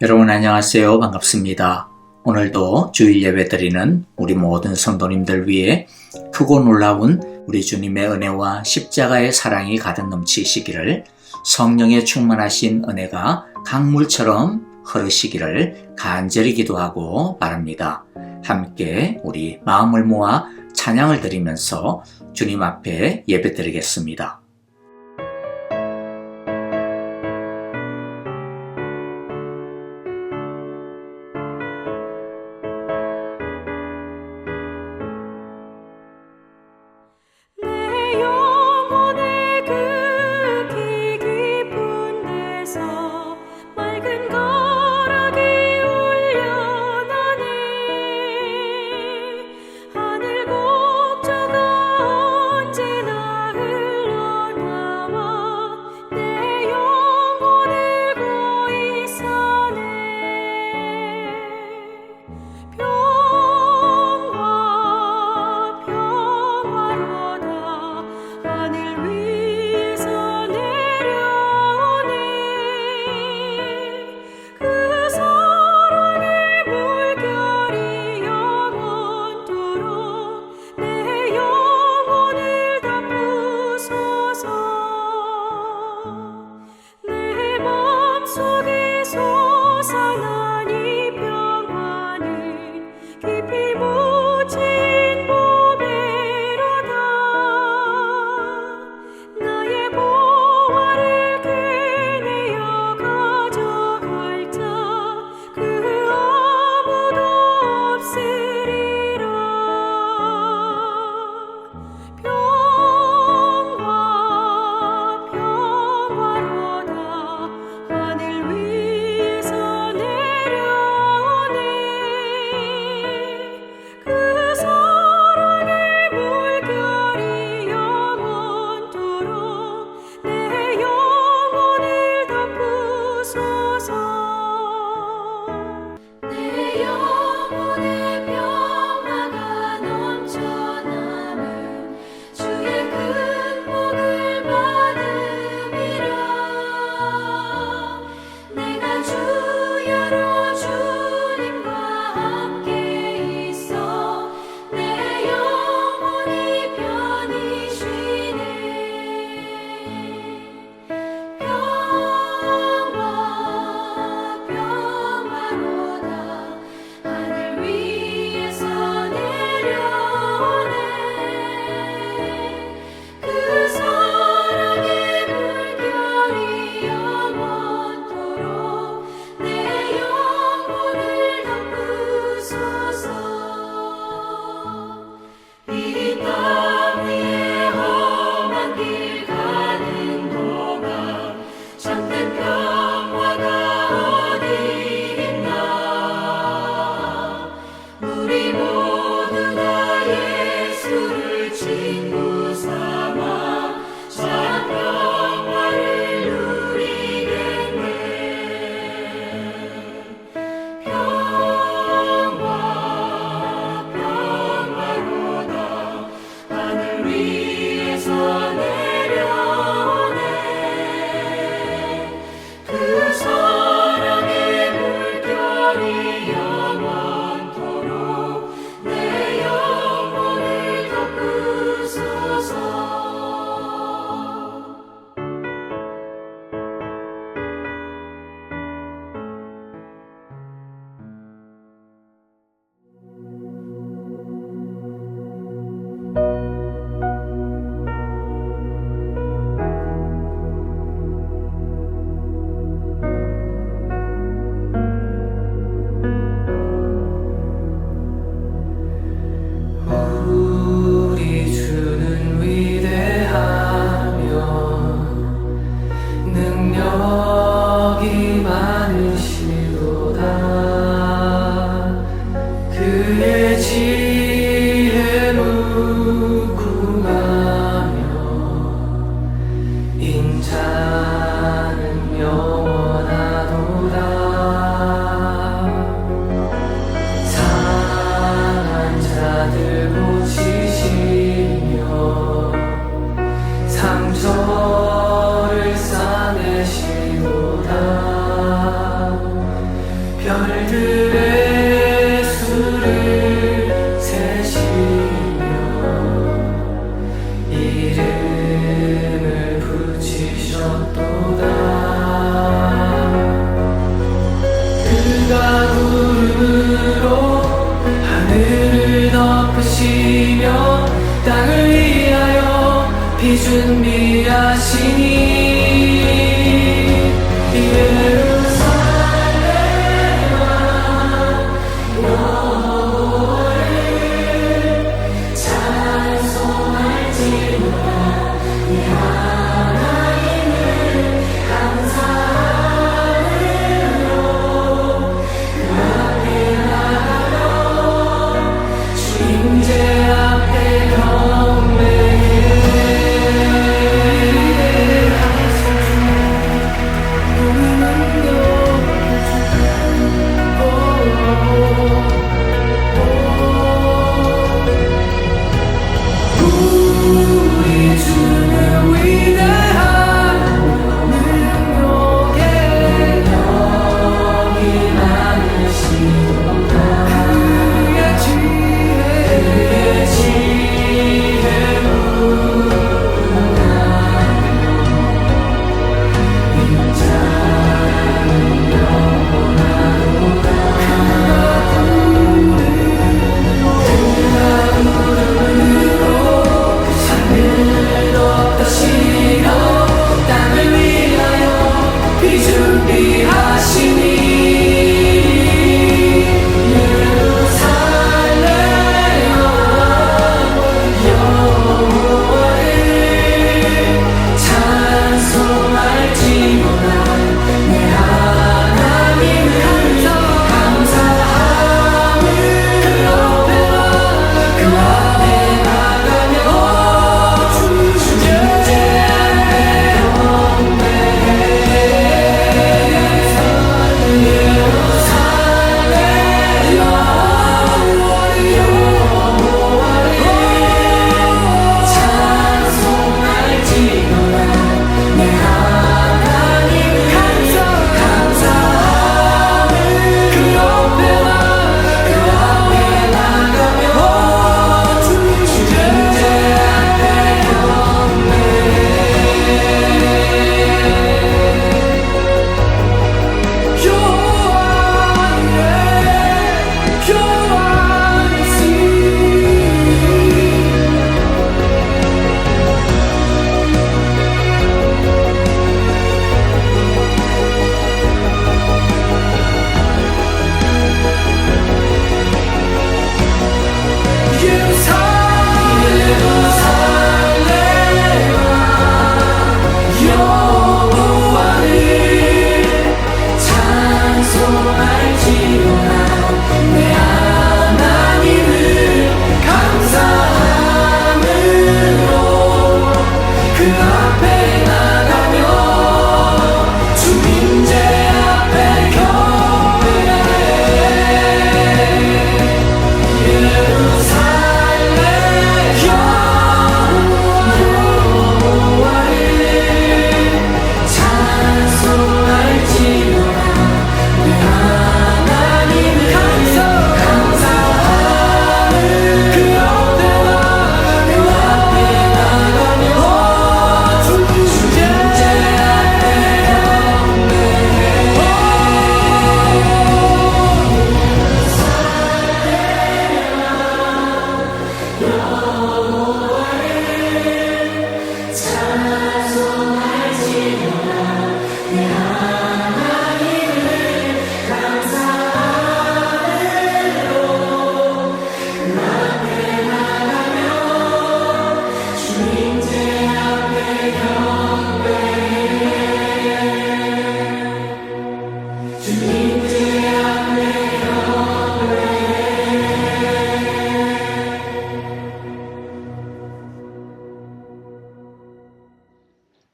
여러분 안녕하세요. 반갑습니다. 오늘도 주일 예배 드리는 우리 모든 성도님들 위해 크고 놀라운 우리 주님의 은혜와 십자가의 사랑이 가득 넘치시기를, 성령에 충만하신 은혜가 강물처럼 흐르시기를 간절히 기도하고 바랍니다. 함께 우리 마음을 모아 찬양을 드리면서 주님 앞에 예배 드리겠습니다.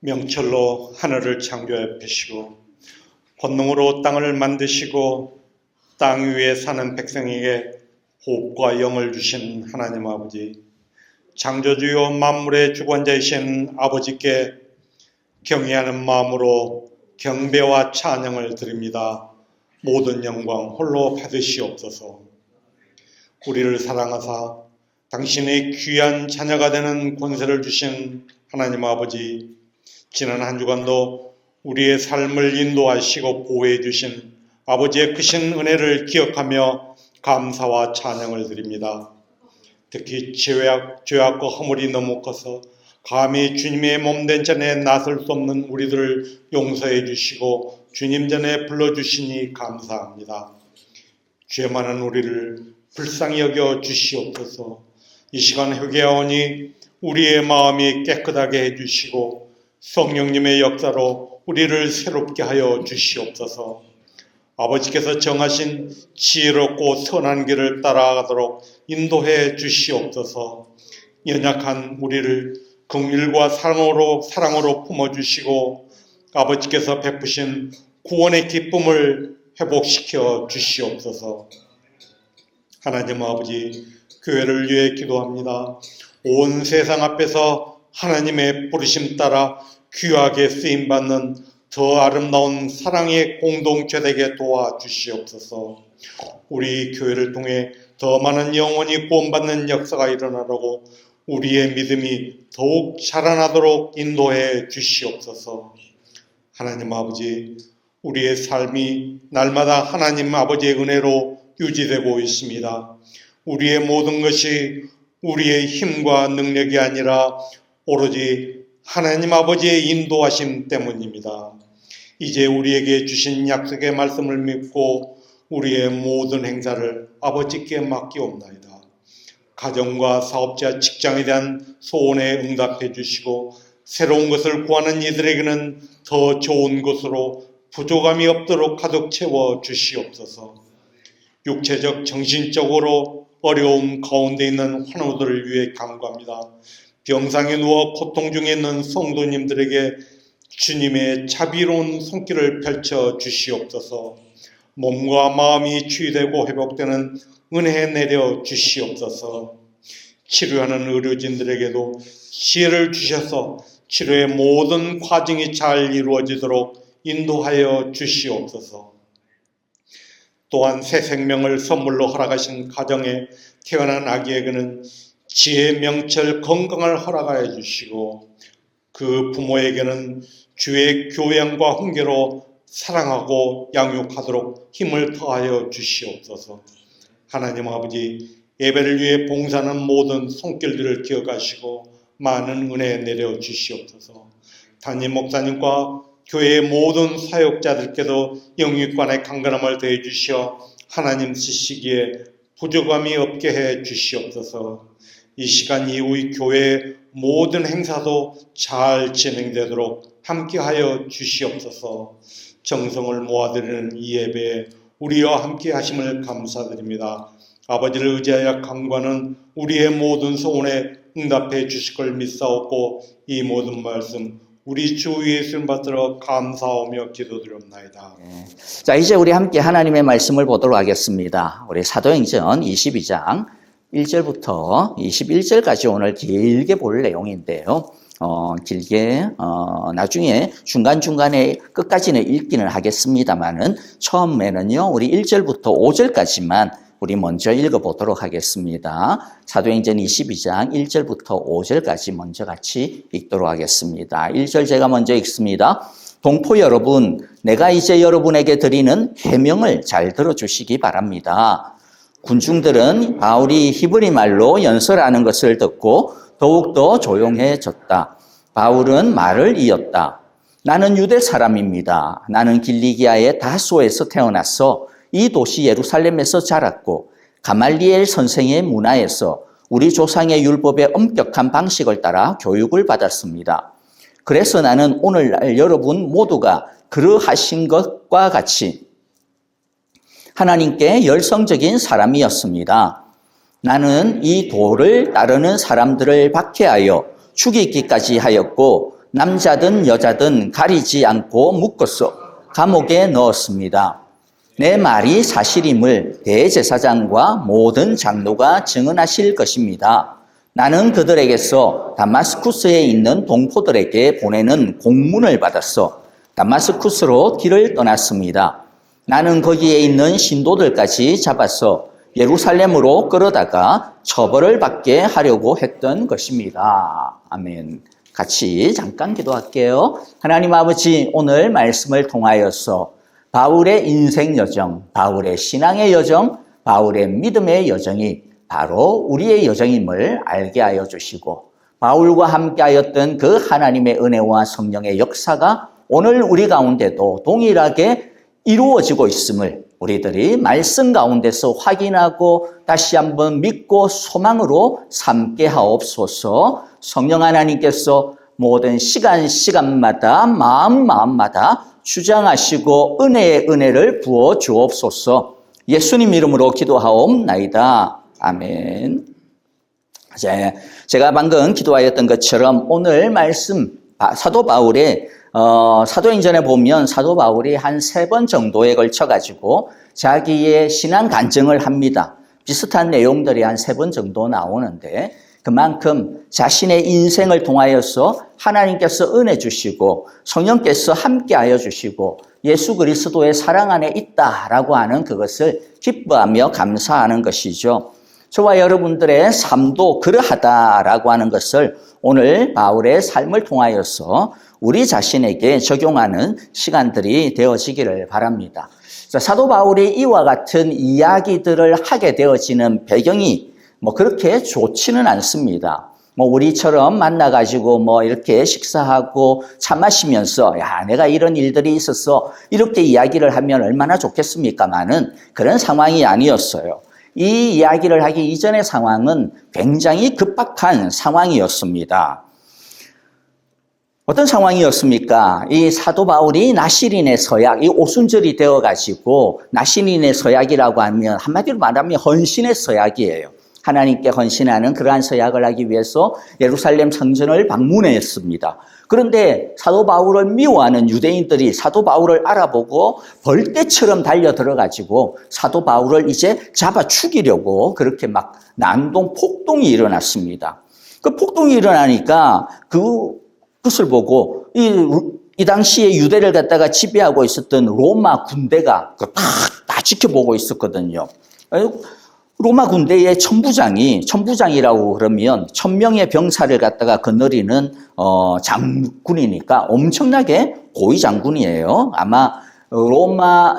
명철로 하늘을 창조해 펴시고 권능으로 땅을 만드시고 땅 위에 사는 백성에게 호흡과 영을 주신 하나님 아버지, 창조주요 만물의 주관자이신 아버지께 경외하는 마음으로 경배와 찬양을 드립니다. 모든 영광 홀로 받으시옵소서. 우리를 사랑하사 당신의 귀한 자녀가 되는 권세를 주신 하나님 아버지, 지난 한 주간도 우리의 삶을 인도하시고 보호해 주신 아버지의 크신 은혜를 기억하며 감사와 찬양을 드립니다. 특히 죄악과 허물이 너무 커서 감히 주님의 몸된 전에 나설 수 없는 우리들을 용서해 주시고 주님 전에 불러주시니 감사합니다. 죄 많은 우리를 불쌍히 여겨 주시옵소서. 이 시간 회개하오니 우리의 마음이 깨끗하게 해주시고 성령님의 역사로 우리를 새롭게 하여 주시옵소서. 아버지께서 정하신 지혜롭고 선한 길을 따라가도록 인도해 주시옵소서. 연약한 우리를 긍휼과 사랑으로 품어주시고 아버지께서 베푸신 구원의 기쁨을 회복시켜 주시옵소서. 하나님 아버지, 교회를 위해 기도합니다. 온 세상 앞에서 하나님의 부르심 따라 귀하게 쓰임받는 더 아름다운 사랑의 공동체 되게 도와주시옵소서. 우리 교회를 통해 더 많은 영혼이 구원받는 역사가 일어나라고 우리의 믿음이 더욱 자라나도록 인도해 주시옵소서. 하나님 아버지, 우리의 삶이 날마다 하나님 아버지의 은혜로 유지되고 있습니다. 우리의 모든 것이 우리의 힘과 능력이 아니라 오로지 하나님 아버지의 인도하심 때문입니다. 이제 우리에게 주신 약속의 말씀을 믿고 우리의 모든 행사를 아버지께 맡기옵나이다. 가정과 사업자, 직장에 대한 소원에 응답해 주시고 새로운 것을 구하는 이들에게는 더 좋은 것으로 부족함이 없도록 가득 채워 주시옵소서. 육체적, 정신적으로 어려움 가운데 있는 환우들을 위해 간구합니다. 병상에 누워 고통 중에 있는 성도님들에게 주님의 자비로운 손길을 펼쳐 주시옵소서. 몸과 마음이 치유되고 회복되는 은혜 내려 주시옵소서. 치료하는 의료진들에게도 지혜를 주셔서 치료의 모든 과정이 잘 이루어지도록 인도하여 주시옵소서. 또한 새 생명을 선물로 허락하신 가정에 태어난 아기에게는 지혜, 명철, 건강을 허락하여 주시고 그 부모에게는 주의 교양과 훈계로 사랑하고 양육하도록 힘을 더하여 주시옵소서. 하나님 아버지, 예배를 위해 봉사하는 모든 손길들을 기억하시고 많은 은혜 내려 주시옵소서. 담임 목사님과 교회의 모든 사역자들께도 영육간의 강건함을 더해 주시어 하나님 쓰시기에 부족함이 없게 해 주시옵소서. 이 시간 이후의 교회의 모든 행사도 잘 진행되도록 함께하여 주시옵소서. 정성을 모아드리는 이 예배에 우리와 함께 하심을 감사드립니다. 아버지를 의지하여 간구하는 우리의 모든 소원에 응답해 주실 걸 믿사옵고 이 모든 말씀 우리 주 예수님 받들어 감사하며 기도드립나이다. 자, 이제 우리 함께 하나님의 말씀을 보도록 하겠습니다. 우리 사도행전 22장 1절부터 21절까지 오늘 길게 볼 내용인데요. 나중에 중간중간에 끝까지는 읽기는 하겠습니다만은 처음에는요, 우리 1절부터 5절까지만 우리 먼저 읽어보도록 하겠습니다. 사도행전 22장 1절부터 5절까지 먼저 같이 읽도록 하겠습니다. 1절 제가 먼저 읽습니다. 동포 여러분, 내가 이제 여러분에게 드리는 해명을 잘 들어주시기 바랍니다. 군중들은 바울이 히브리 말로 연설하는 것을 듣고 더욱더 조용해졌다. 바울은 말을 이었다. 나는 유대 사람입니다. 나는 길리기아의 다소에서 태어나서 이 도시 예루살렘에서 자랐고 가말리엘 선생의 문화에서 우리 조상의 율법의 엄격한 방식을 따라 교육을 받았습니다. 그래서 나는 오늘날 여러분 모두가 그러하신 것과 같이 하나님께 열성적인 사람이었습니다. 나는 이 도를 따르는 사람들을 박해하여 죽이기까지 하였고 남자든 여자든 가리지 않고 묶어서 감옥에 넣었습니다. 내 말이 사실임을 대제사장과 모든 장로가 증언하실 것입니다. 나는 그들에게서 다마스쿠스에 있는 동포들에게 보내는 공문을 받았어 다마스쿠스로 길을 떠났습니다. 나는 거기에 있는 신도들까지 잡아서 예루살렘으로 끌어다가 처벌을 받게 하려고 했던 것입니다. 아멘. 같이 잠깐 기도할게요. 하나님 아버지, 오늘 말씀을 통하여서 바울의 인생 여정, 바울의 신앙의 여정, 바울의 믿음의 여정이 바로 우리의 여정임을 알게 하여 주시고 바울과 함께하였던 그 하나님의 은혜와 성령의 역사가 오늘 우리 가운데도 동일하게 이루어지고 있음을 우리들이 말씀 가운데서 확인하고 다시 한번 믿고 소망으로 삼게 하옵소서. 성령 하나님께서 모든 시간마다 마음마다 주장하시고 은혜의 은혜를 부어 주옵소서. 예수님 이름으로 기도하옵나이다. 아멘. 제가 방금 기도하였던 것처럼 오늘 말씀 사도 바울의 사도행전에 보면 사도 바울이 한 3번 정도에 걸쳐 가지고 자기의 신앙 간증을 합니다. 비슷한 내용들이 한 3번 정도 나오는데 그만큼 자신의 인생을 통하여서 하나님께서 은혜 주시고 성령께서 함께하여 주시고 예수 그리스도의 사랑 안에 있다라고 하는 그것을 기뻐하며 감사하는 것이죠. 저와 여러분들의 삶도 그러하다라고 하는 것을 오늘 바울의 삶을 통하여서 우리 자신에게 적용하는 시간들이 되어지기를 바랍니다. 사도 바울이 이와 같은 이야기들을 하게 되어지는 배경이 그렇게 좋지는 않습니다. 우리처럼 만나가지고 이렇게 식사하고 차 마시면서 내가 이런 일들이 있어서 이렇게 이야기를 하면 얼마나 좋겠습니까마는 그런 상황이 아니었어요. 이 이야기를 하기 이전의 상황은 굉장히 급박한 상황이었습니다. 어떤 상황이었습니까? 이 사도 바울이 나시린의 서약, 이 오순절이 되어가지고 나시린의 서약이라고 하면 한마디로 말하면 헌신의 서약이에요. 하나님께 헌신하는 그러한 서약을 하기 위해서 예루살렘 성전을 방문했습니다. 그런데 사도 바울을 미워하는 유대인들이 사도 바울을 알아보고 벌떼처럼 달려들어가지고 사도 바울을 이제 잡아 죽이려고 그렇게 막 난동, 폭동이 일어났습니다. 그 폭동이 일어나니까 그것을 보고 이 당시에 유대를 갖다가 지배하고 있었던 로마 군대가 다 지켜보고 있었거든요. 로마 군대의 천부장이라고 그러면 1000명의 병사를 갖다가 거느리는 장군이니까 엄청나게 고위 장군이에요. 아마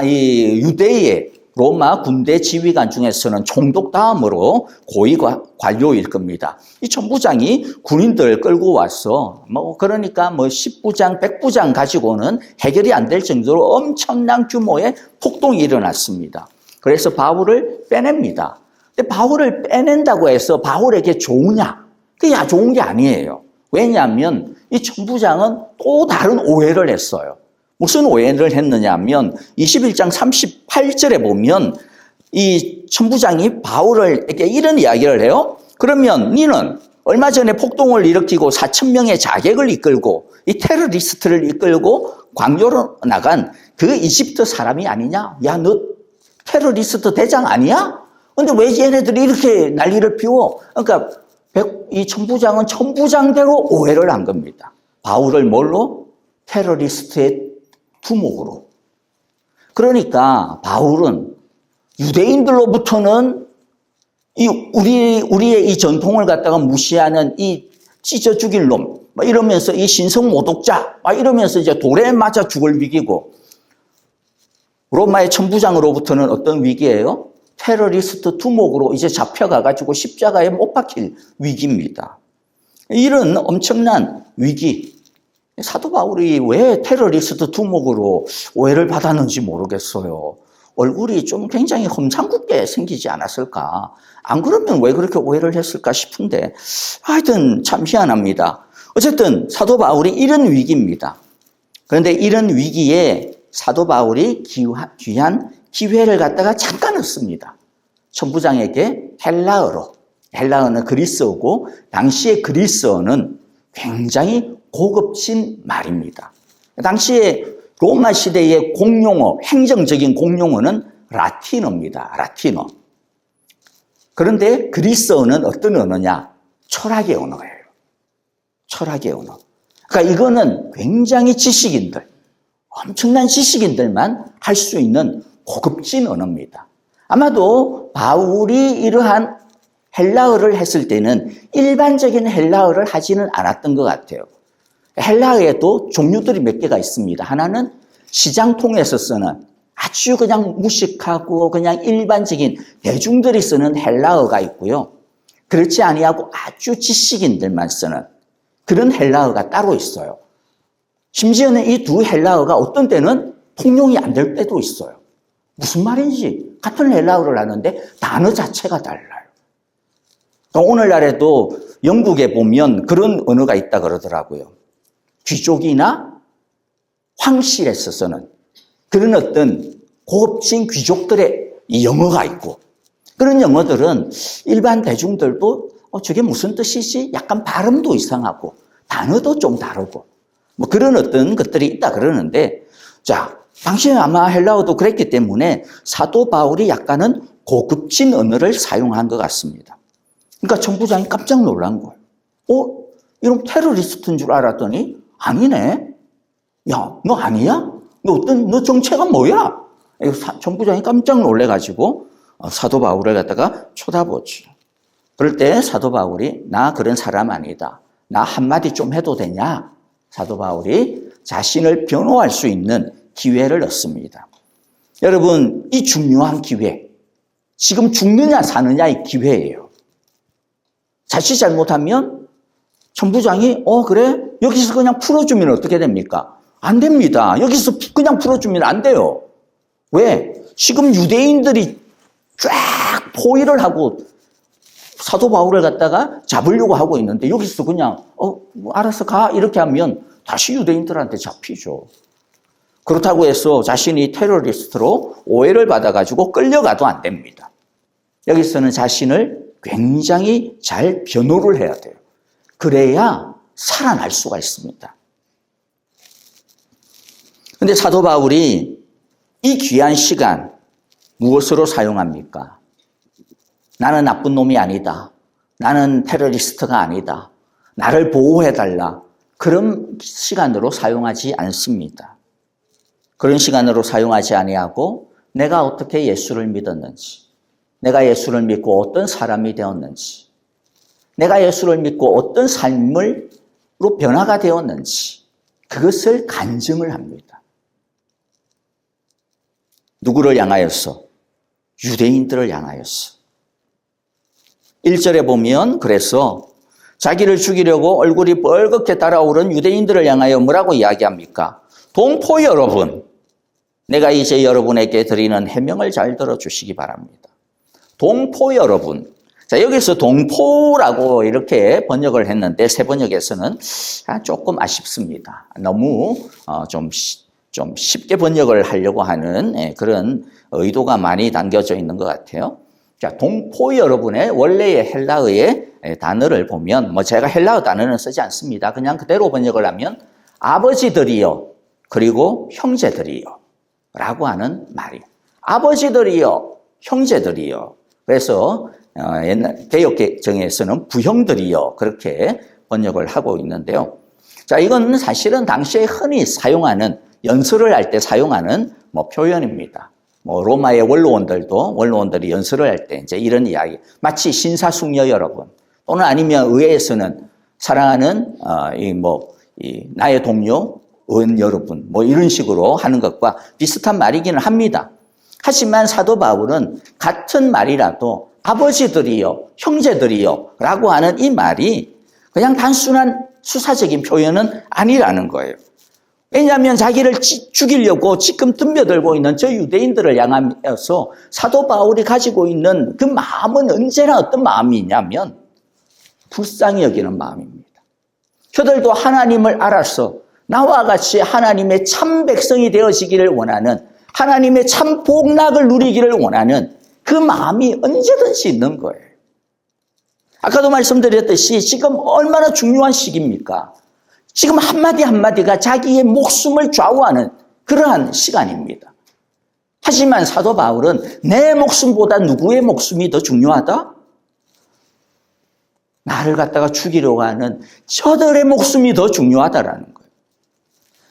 유대의 로마 군대 지휘관 중에서는 총독 다음으로 고위 관료일 겁니다. 이 천부장이 군인들을 끌고 와서 그러니까 10부장, 100부장 가지고는 해결이 안 될 정도로 엄청난 규모의 폭동이 일어났습니다. 그래서 바울을 빼냅니다. 근데 바울을 빼낸다고 해서 바울에게 좋으냐? 그게 좋은 게 아니에요. 왜냐하면 이 천부장은 또 다른 오해를 했어요. 무슨 오해를 했느냐 하면 21장 38절에 보면 이 천부장이 바울에게 이런 이야기를 해요. 그러면 너는 얼마 전에 폭동을 일으키고 4,000명의 자객을 이끌고 이 테러리스트를 이끌고 광야로 나간 그 이집트 사람이 아니냐? 야, 너 테러리스트 대장 아니야? 근데 왜 얘네들이 이렇게 난리를 피워? 그러니까 이 천부장은 천부장대로 오해를 한 겁니다. 바울을 뭘로? 테러리스트의 두목으로. 그러니까 바울은 유대인들로부터는 우리의 이 전통을 갖다가 무시하는 이 찢어 죽일 놈, 이러면서 이 신성 모독자, 이러면서 이제 돌에 맞아 죽을 위기고, 로마의 천부장으로부터는 어떤 위기예요? 테러리스트 두목으로 이제 잡혀가가지고 십자가에 못 박힐 위기입니다. 이런 엄청난 위기. 사도 바울이 왜 테러리스트 두목으로 오해를 받았는지 모르겠어요. 얼굴이 좀 굉장히 험상궂게 생기지 않았을까. 안 그러면 왜 그렇게 오해를 했을까 싶은데 하여튼 참 희한합니다. 어쨌든 사도 바울이 이런 위기입니다. 그런데 이런 위기에 사도 바울이 귀한 기회를 갖다가 잠깐 얻습니다. 천부장에게 헬라어는 그리스어고 당시의 그리스어는 굉장히 고급진 말입니다. 당시에 로마 시대의 공용어, 행정적인 공용어는 라틴어입니다. 라틴어. 그런데 그리스어는 어떤 언어냐? 철학의 언어예요. 철학의 언어. 그러니까 이거는 굉장히 엄청난 지식인들만 할 수 있는 고급진 언어입니다. 아마도 바울이 이러한 헬라어를 했을 때는 일반적인 헬라어를 하지는 않았던 것 같아요. 헬라어에도 종류들이 몇 개가 있습니다. 하나는 시장통에서 쓰는 아주 그냥 무식하고 그냥 일반적인 대중들이 쓰는 헬라어가 있고요. 그렇지 아니하고 아주 지식인들만 쓰는 그런 헬라어가 따로 있어요. 심지어는 이 두 헬라어가 어떤 때는 통용이 안 될 때도 있어요. 무슨 말인지 같은 헬라어를 하는데 단어 자체가 달라요. 오늘날에도 영국에 보면 그런 언어가 있다 그러더라고요. 귀족이나 황실에서 쓰는 그런 어떤 고급진 귀족들의 이 영어가 있고, 그런 영어들은 일반 대중들도 저게 무슨 뜻이지? 약간 발음도 이상하고 단어도 좀 다르고 뭐 그런 어떤 것들이 있다 그러는데, 자, 당시에 아마 헬라어도 그랬기 때문에 사도 바울이 약간은 고급진 언어를 사용한 것 같습니다. 그러니까 천부장이 깜짝 놀란 거예요. 이런 테러리스트인 줄 알았더니 아니네. 야, 너 아니야? 너 정체가 뭐야? 천부장이 깜짝 놀래가지고 사도 바울을 갖다가 쳐다보죠. 그럴 때 사도 바울이 나 그런 사람 아니다. 나 한마디 좀 해도 되냐? 사도 바울이 자신을 변호할 수 있는 기회를 얻습니다. 여러분, 이 중요한 기회, 지금 죽느냐 사느냐의 기회예요. 자칫 잘못하면 천부장이 그래? 여기서 그냥 풀어주면 어떻게 됩니까? 안 됩니다. 여기서 그냥 풀어주면 안 돼요. 왜? 지금 유대인들이 쫙 포위를 하고 사도 바울을 갖다가 잡으려고 하고 있는데 여기서 그냥 뭐 알아서 가 이렇게 하면 다시 유대인들한테 잡히죠. 그렇다고 해서 자신이 테러리스트로 오해를 받아가지고 끌려가도 안 됩니다. 여기서는 자신을 굉장히 잘 변호를 해야 돼요. 그래야 살아날 수가 있습니다. 그런데 사도 바울이 이 귀한 시간 무엇으로 사용합니까? 나는 나쁜 놈이 아니다. 나는 테러리스트가 아니다. 나를 보호해달라. 그런 시간으로 사용하지 않습니다. 그런 시간으로 사용하지 아니하고 내가 어떻게 예수를 믿었는지, 내가 예수를 믿고 어떤 사람이 되었는지, 내가 예수를 믿고 어떤 삶으로 변화가 되었는지 그것을 간증을 합니다. 누구를 향하여서? 유대인들을 향하여서. 1절에 보면 그래서 자기를 죽이려고 얼굴이 뻘겋게 달아오른 유대인들을 향하여 뭐라고 이야기합니까? 동포 여러분, 내가 이제 여러분에게 드리는 해명을 잘 들어주시기 바랍니다. 동포 여러분. 자, 여기서 동포라고 이렇게 번역을 했는데 새 번역에서는 조금 아쉽습니다. 너무 좀 쉽게 번역을 하려고 하는 그런 의도가 많이 담겨져 있는 것 같아요. 자, 동포 여러분의 원래의 헬라어의 단어를 보면 제가 헬라어 단어는 쓰지 않습니다. 그냥 그대로 번역을 하면 아버지들이요, 그리고 형제들이요 라고 하는 말이에요. 아버지들이요, 형제들이요. 그래서 옛날 개역개정에서는 부형들이요 그렇게 번역을 하고 있는데요. 자, 이건 사실은 당시에 흔히 사용하는, 연설을 할 때 사용하는 표현입니다. 로마의 원로원들이 연설을 할 때 이제 이런 이야기, 마치 신사숙녀 여러분, 또는 아니면 의회에서는 사랑하는 나의 동료 의원 여러분, 이런 식으로 하는 것과 비슷한 말이기는 합니다. 하지만 사도 바울은 같은 말이라도 아버지들이요, 형제들이요 라고 하는 이 말이 그냥 단순한 수사적인 표현은 아니라는 거예요. 왜냐하면 자기를 죽이려고 지금 덤벼들고 있는 저 유대인들을 향하여서 사도 바울이 가지고 있는 그 마음은 언제나 어떤 마음이냐면 불쌍히 여기는 마음입니다. 저들도 하나님을 알아서 나와 같이 하나님의 참 백성이 되어지기를 원하는, 하나님의 참 복락을 누리기를 원하는 그 마음이 언제든지 있는 거예요. 아까도 말씀드렸듯이 지금 얼마나 중요한 시기입니까? 지금 한마디 한마디가 자기의 목숨을 좌우하는 그러한 시간입니다. 하지만 사도 바울은 내 목숨보다 누구의 목숨이 더 중요하다? 나를 갖다가 죽이려고 하는 저들의 목숨이 더 중요하다라는 거예요.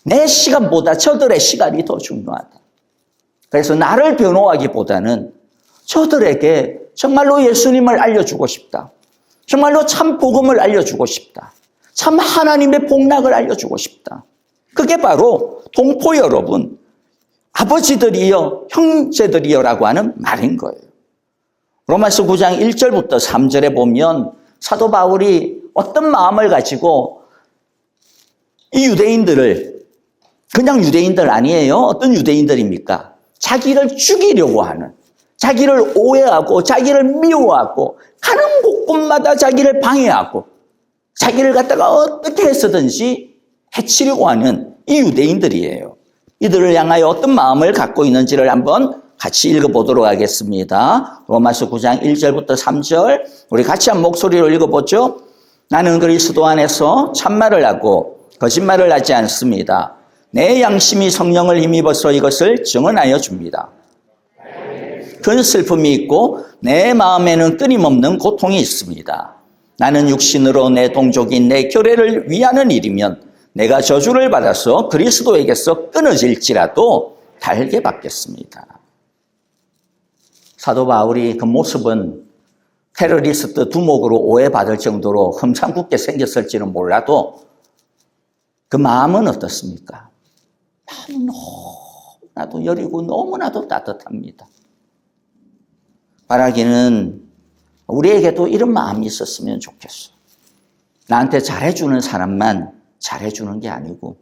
내 시간보다 저들의 시간이 더 중요하다. 그래서 나를 변호하기보다는 저들에게 정말로 예수님을 알려주고 싶다. 정말로 참 복음을 알려주고 싶다. 참 하나님의 복락을 알려주고 싶다. 그게 바로 동포 여러분, 아버지들이여, 형제들이여 라고 하는 말인 거예요. 로마서 9장 1절부터 3절에 보면 사도 바울이 어떤 마음을 가지고 이 유대인들을, 그냥 유대인들 아니에요. 어떤 유대인들입니까? 자기를 죽이려고 하는, 자기를 오해하고 자기를 미워하고 가는 곳곳마다 자기를 방해하고 자기를 갖다가 어떻게 해서든지 해치려고 하는 이 유대인들이에요. 이들을 향하여 어떤 마음을 갖고 있는지를 한번 같이 읽어보도록 하겠습니다. 로마서 9장 1절부터 3절 우리 같이 한 목소리로 읽어보죠. 나는 그리스도 안에서 참말을 하고 거짓말을 하지 않습니다. 내 양심이 성령을 힘입어서 이것을 증언하여 줍니다. 큰 슬픔이 있고 내 마음에는 끊임없는 고통이 있습니다. 나는 육신으로 내 동족인 내 교례를 위하는 일이면 내가 저주를 받아서 그리스도에게서 끊어질지라도 달게 받겠습니다. 사도 바울이 그 모습은 테러리스트 두목으로 오해받을 정도로 흠상궂게 생겼을지는 몰라도 그 마음은 어떻습니까? 마음은 너무나도 여리고 너무나도 따뜻합니다. 바라기는 우리에게도 이런 마음이 있었으면 좋겠어. 나한테 잘해주는 사람만 잘해주는 게 아니고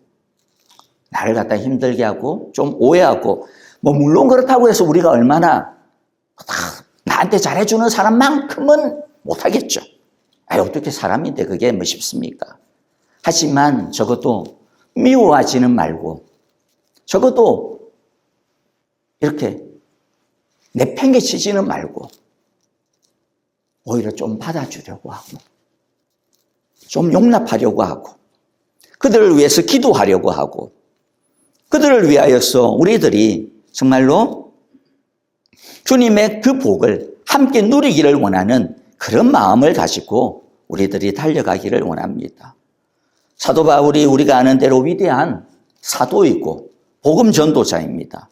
나를 갖다 힘들게 하고 좀 오해하고 물론 그렇다고 해서 우리가 얼마나 나한테 잘해주는 사람만큼은 못하겠죠. 어떻게 사람인데 그게 뭐 쉽습니까? 하지만 적어도 미워하지는 말고 적어도 이렇게 내팽개치지는 말고 오히려 좀 받아주려고 하고 좀 용납하려고 하고 그들을 위해서 기도하려고 하고 그들을 위하여서 우리들이 정말로 주님의 그 복을 함께 누리기를 원하는 그런 마음을 가지고 우리들이 달려가기를 원합니다. 사도 바울이 우리가 아는 대로 위대한 사도이고 복음 전도자입니다.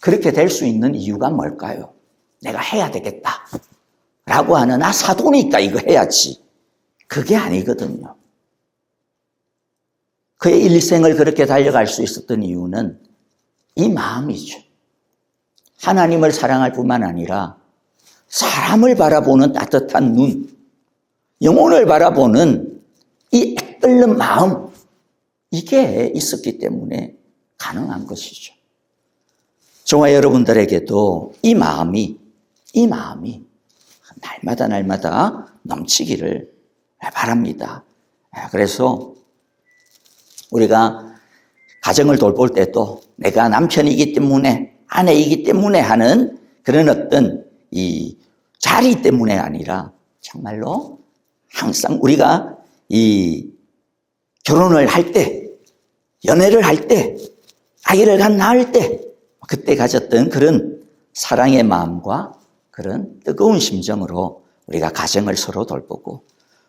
그렇게 될 수 있는 이유가 뭘까요? 내가 해야 되겠다 라고 하는 사도니까 이거 해야지. 그게 아니거든요. 그의 일생을 그렇게 달려갈 수 있었던 이유는 이 마음이죠. 하나님을 사랑할 뿐만 아니라 사람을 바라보는 따뜻한 눈, 영혼을 바라보는 이 끓는 마음, 이게 있었기 때문에 가능한 것이죠. 저와 여러분들에게도 이 마음이 날마다 넘치기를 바랍니다. 그래서 우리가 가정을 돌볼 때도 내가 남편이기 때문에 아내이기 때문에 하는 그런 어떤 이 자리 때문에 아니라 정말로 항상 우리가 이 결혼을 할 때, 연애를 할 때, 아이를 낳을 때 그때 가졌던 그런 사랑의 마음과 그런 뜨거운 심정으로 우리가 가정을 서로 돌보고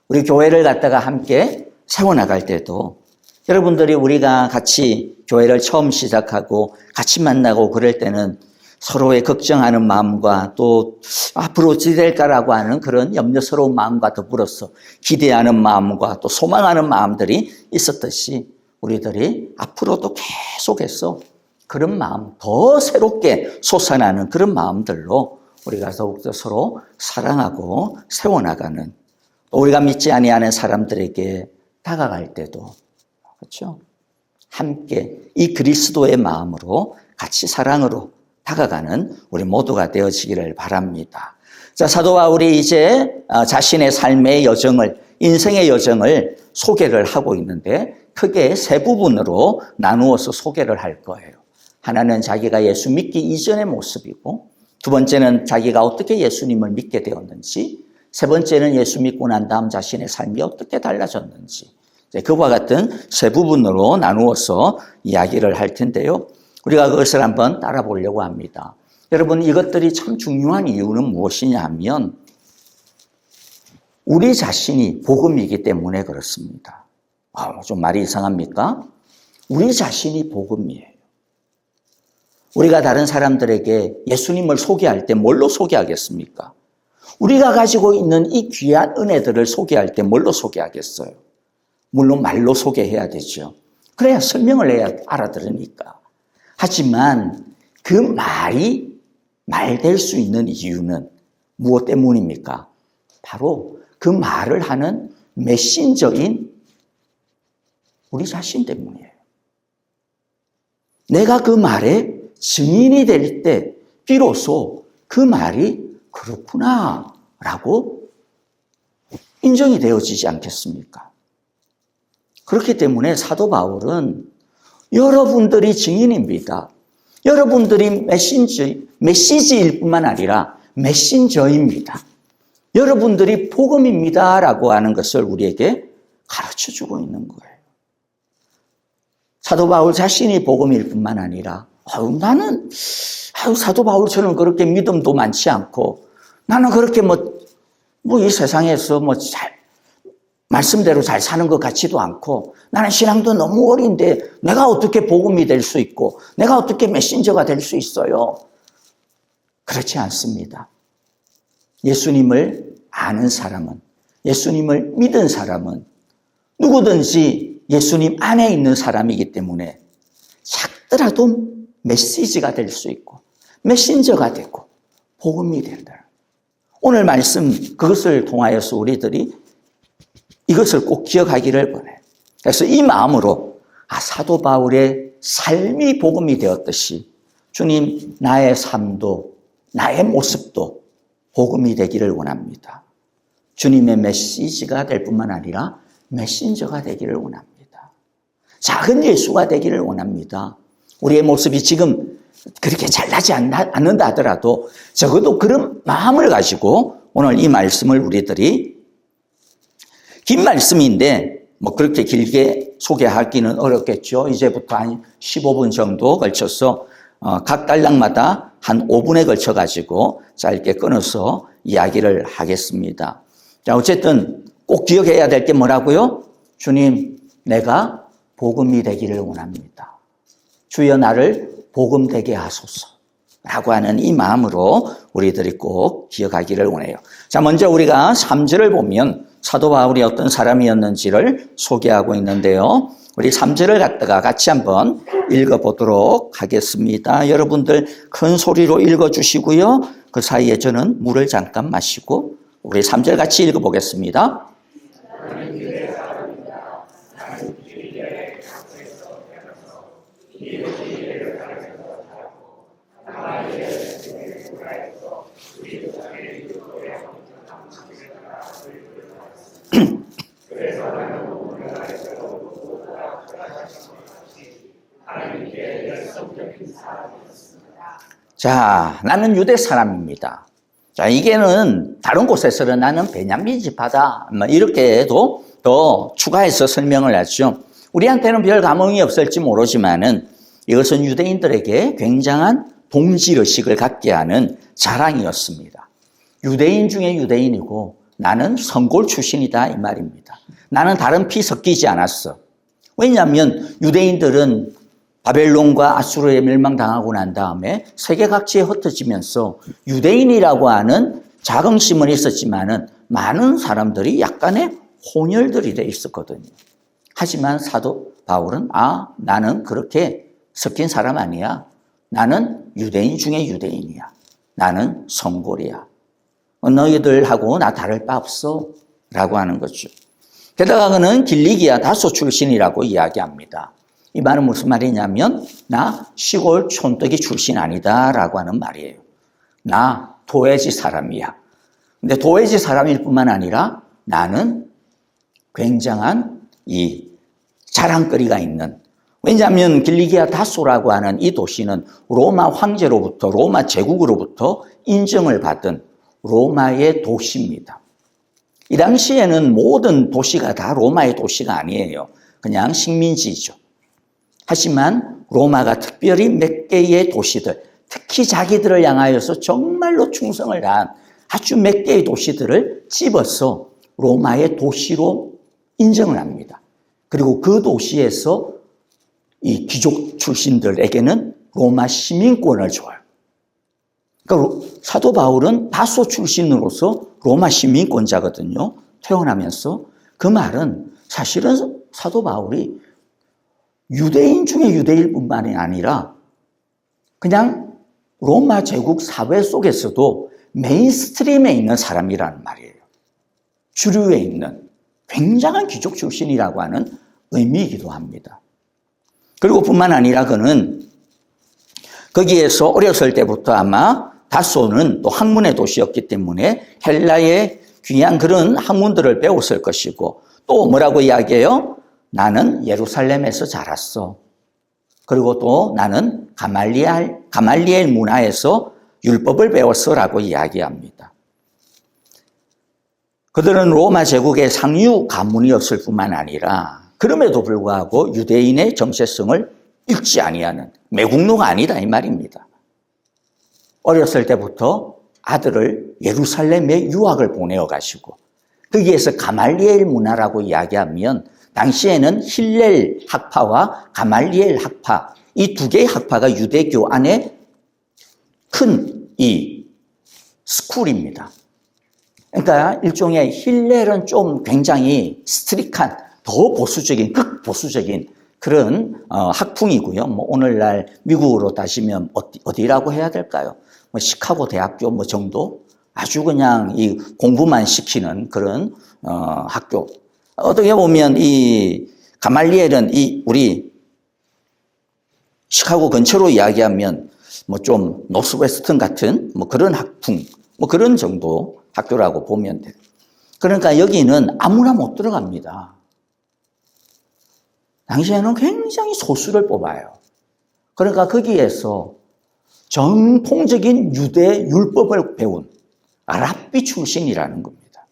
우리 교회를 갖다가 함께 세워나갈 때도 여러분들이 우리가 같이 교회를 처음 시작하고 같이 만나고 그럴 때는 서로의 걱정하는 마음과 또 앞으로 어찌 될까라고 하는 그런 염려스러운 마음과 더불어서 기대하는 마음과 또 소망하는 마음들이 있었듯이 우리들이 앞으로도 계속해서 그런 마음, 더 새롭게 솟아나는 그런 마음들로 우리가 더욱더 서로 사랑하고 세워나가는, 또 우리가 믿지 아니하는 사람들에게 다가갈 때도 그렇죠? 함께 이 그리스도의 마음으로 같이 사랑으로 다가가는 우리 모두가 되어지기를 바랍니다. 자, 사도 바울이 이제 자신의 삶의 여정을, 인생의 여정을 소개를 하고 있는데 크게 세 부분으로 나누어서 소개를 할 거예요. 하나는 자기가 예수 믿기 이전의 모습이고, 두 번째는 자기가 어떻게 예수님을 믿게 되었는지, 세 번째는 예수 믿고 난 다음 자신의 삶이 어떻게 달라졌는지, 그와 같은 세 부분으로 나누어서 이야기를 할 텐데요. 우리가 그것을 한번 따라 보려고 합니다. 여러분, 이것들이 참 중요한 이유는 무엇이냐 하면 우리 자신이 복음이기 때문에 그렇습니다. 좀 말이 이상합니까? 우리 자신이 복음이에요. 우리가 다른 사람들에게 예수님을 소개할 때 뭘로 소개하겠습니까? 우리가 가지고 있는 이 귀한 은혜들을 소개할 때 뭘로 소개하겠어요? 물론 말로 소개해야 되죠. 그래야 설명을 해야 알아들으니까. 하지만 그 말이 말 될 수 있는 이유는 무엇 때문입니까? 바로 그 말을 하는 메신저인 우리 자신 때문이에요. 내가 그 말의 증인이 될 때 비로소 그 말이 그렇구나라고 인정이 되어지지 않겠습니까? 그렇기 때문에 사도 바울은 여러분들이 증인입니다. 여러분들이 메시지일 뿐만 아니라 메신저입니다. 여러분들이 복음입니다 라고 하는 것을 우리에게 가르쳐주고 있는 거예요. 사도 바울 자신이 복음일 뿐만 아니라 나는 사도 바울처럼 그렇게 믿음도 많지 않고 나는 그렇게 이 세상에서 말씀대로 잘 사는 것 같지도 않고 나는 신앙도 너무 어린데 내가 어떻게 복음이 될 수 있고 내가 어떻게 메신저가 될 수 있어요? 그렇지 않습니다. 예수님을 아는 사람은, 예수님을 믿은 사람은 누구든지 예수님 안에 있는 사람이기 때문에 작더라도 메시지가 될 수 있고 메신저가 되고 복음이 된다. 오늘 말씀 그것을 통하여서 우리들이 이것을 꼭 기억하기를 원해요. 그래서 이 마음으로 사도 바울의 삶이 복음이 되었듯이 주님 나의 삶도 나의 모습도 복음이 되기를 원합니다. 주님의 메시지가 될 뿐만 아니라 메신저가 되기를 원합니다. 작은 예수가 되기를 원합니다. 우리의 모습이 지금 그렇게 잘나지 않는다 하더라도 적어도 그런 마음을 가지고 오늘 이 말씀을 우리들이 긴 말씀인데 그렇게 길게 소개하기는 어렵겠죠. 이제부터 한 15분 정도 걸쳐서 각 단락마다 한 5분에 걸쳐 가지고 짧게 끊어서 이야기를 하겠습니다. 자, 어쨌든 꼭 기억해야 될 게 뭐라고요? 주님, 내가 복음이 되기를 원합니다. 주여 나를 복음 되게 하소서 라고 하는 이 마음으로 우리들이 꼭 기억하기를 원해요. 자, 먼저 우리가 3절을 보면 사도 바울이 어떤 사람이었는지를 소개하고 있는데요. 우리 3절을 갖다가 같이 한번 읽어보도록 하겠습니다. 여러분들 큰 소리로 읽어주시고요. 그 사이에 저는 물을 잠깐 마시고 우리 3절 같이 읽어보겠습니다. 자, 나는 유대 사람입니다. 자, 이게는 다른 곳에서는 나는 베냐민 지파다. 이렇게 해도 더 추가해서 설명을 하죠. 우리한테는 별 감흥이 없을지 모르지만은 이것은 유대인들에게 굉장한 동질의식을 갖게 하는 자랑이었습니다. 유대인 중에 유대인이고 나는 성골 출신이다 이 말입니다. 나는 다른 피 섞이지 않았어. 왜냐하면 유대인들은 바벨론과 아수르에 멸망당하고 난 다음에 세계 각지에 흩어지면서 유대인이라고 하는 자긍심은 있었지만은 많은 사람들이 약간의 혼혈들이 돼 있었거든요. 하지만 사도 바울은 나는 그렇게 섞인 사람 아니야. 나는 유대인 중에 유대인이야. 나는 성골이야. 너희들하고 나 다를 바 없어 라고 하는 거죠. 게다가 그는 길리기아 다소 출신이라고 이야기합니다. 이 말은 무슨 말이냐면 나 시골 촌뜨기 출신 아니다 라고 하는 말이에요. 나 도회지 사람이야. 근데 도회지 사람일 뿐만 아니라 나는 굉장한 이 자랑거리가 있는, 왜냐하면 길리기아 다소라고 하는 이 도시는 로마 황제로부터 로마 제국으로부터 인정을 받은 로마의 도시입니다. 이 당시에는 모든 도시가 다 로마의 도시가 아니에요. 그냥 식민지죠. 하지만 로마가 특별히 몇 개의 도시들, 특히 자기들을 향하여서 정말로 충성을 다한 아주 몇 개의 도시들을 집어서 로마의 도시로 인정을 합니다. 그리고 그 도시에서 이 귀족 출신들에게는 로마 시민권을 줘요. 그러니까 사도 바울은 다소 출신으로서 로마 시민권자거든요. 태어나면서. 그 말은 사실은 사도 바울이 유대인 중에 유대인일 뿐만이 아니라 그냥 로마 제국 사회 속에서도 메인스트림에 있는 사람이라는 말이에요. 주류에 있는 굉장한 귀족 출신이라고 하는 의미이기도 합니다. 그리고 뿐만 아니라 그는 거기에서 어렸을 때부터 아마 다소는 또 학문의 도시였기 때문에 헬라의 귀한 그런 학문들을 배웠을 것이고, 또 뭐라고 이야기해요? 나는 예루살렘에서 자랐어. 그리고 또 나는 가말리엘 문화에서 율법을 배웠어라고 이야기합니다. 그들은 로마 제국의 상류 가문이었을 뿐만 아니라 그럼에도 불구하고 유대인의 정체성을 읽지 아니하는 매국노가 아니다 이 말입니다. 어렸을 때부터 아들을 예루살렘에 유학을 보내어 가시고 거기에서 가말리엘 문화라고 이야기하면 당시에는 힐렐 학파와 가말리엘 학파 이 두 개의 학파가 유대교 안에 큰 이 스쿨입니다. 그러니까 일종의 힐렐은 좀 굉장히 스트릭한 더 보수적인 극보수적인 그런 학풍이고요. 뭐 오늘날 미국으로 따지면 어디라고 해야 될까요? 뭐 시카고 대학교 뭐 정도 아주 그냥 이 공부만 시키는 그런 학교. 어떻게 보면 이 가말리엘은 이 우리 시카고 근처로 이야기하면 뭐 좀 노스웨스턴 같은 뭐 그런 학풍 뭐 그런 정도 학교라고 보면 돼요. 그러니까 여기는 아무나 못 들어갑니다. 당시에는 굉장히 소수를 뽑아요. 그러니까 거기에서 정통적인 유대 율법을 배운 랍비 출신이라는 겁니다.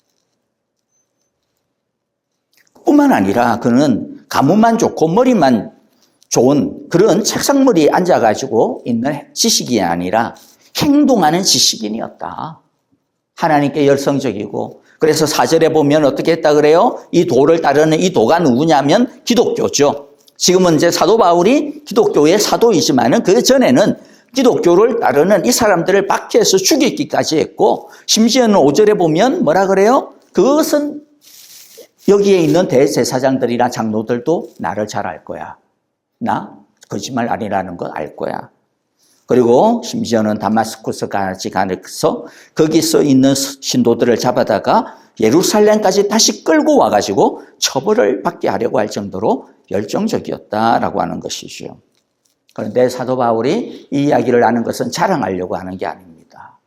뿐만 아니라 그는 가문만 좋고 머리만 좋은 그런 책상머리에 앉아가지고 있는 지식이 아니라 행동하는 지식인이었다. 하나님께 열성적이고, 그래서 4절에 보면 어떻게 했다 그래요? 이 도를 따르는 이 도가 누구냐면 기독교죠. 지금은 이제 사도 바울이 기독교의 사도이지만은 그 전에는 기독교를 따르는 이 사람들을 박해해서 죽이기까지 했고, 심지어는 5절에 보면 뭐라 그래요? 그것은 여기에 있는 대제사장들이나 장로들도 나를 잘 알 거야. 나 거짓말 아니라는 걸 알 거야. 그리고 심지어는 다마스쿠스까지 가서 거기서 있는 신도들을 잡아다가 예루살렘까지 다시 끌고 와가지고 처벌을 받게 하려고 할 정도로 열정적이었다라고 하는 것이죠. 그런데 사도 바울이 이 이야기를 하는 것은 자랑하려고 하는 게 아닙니다.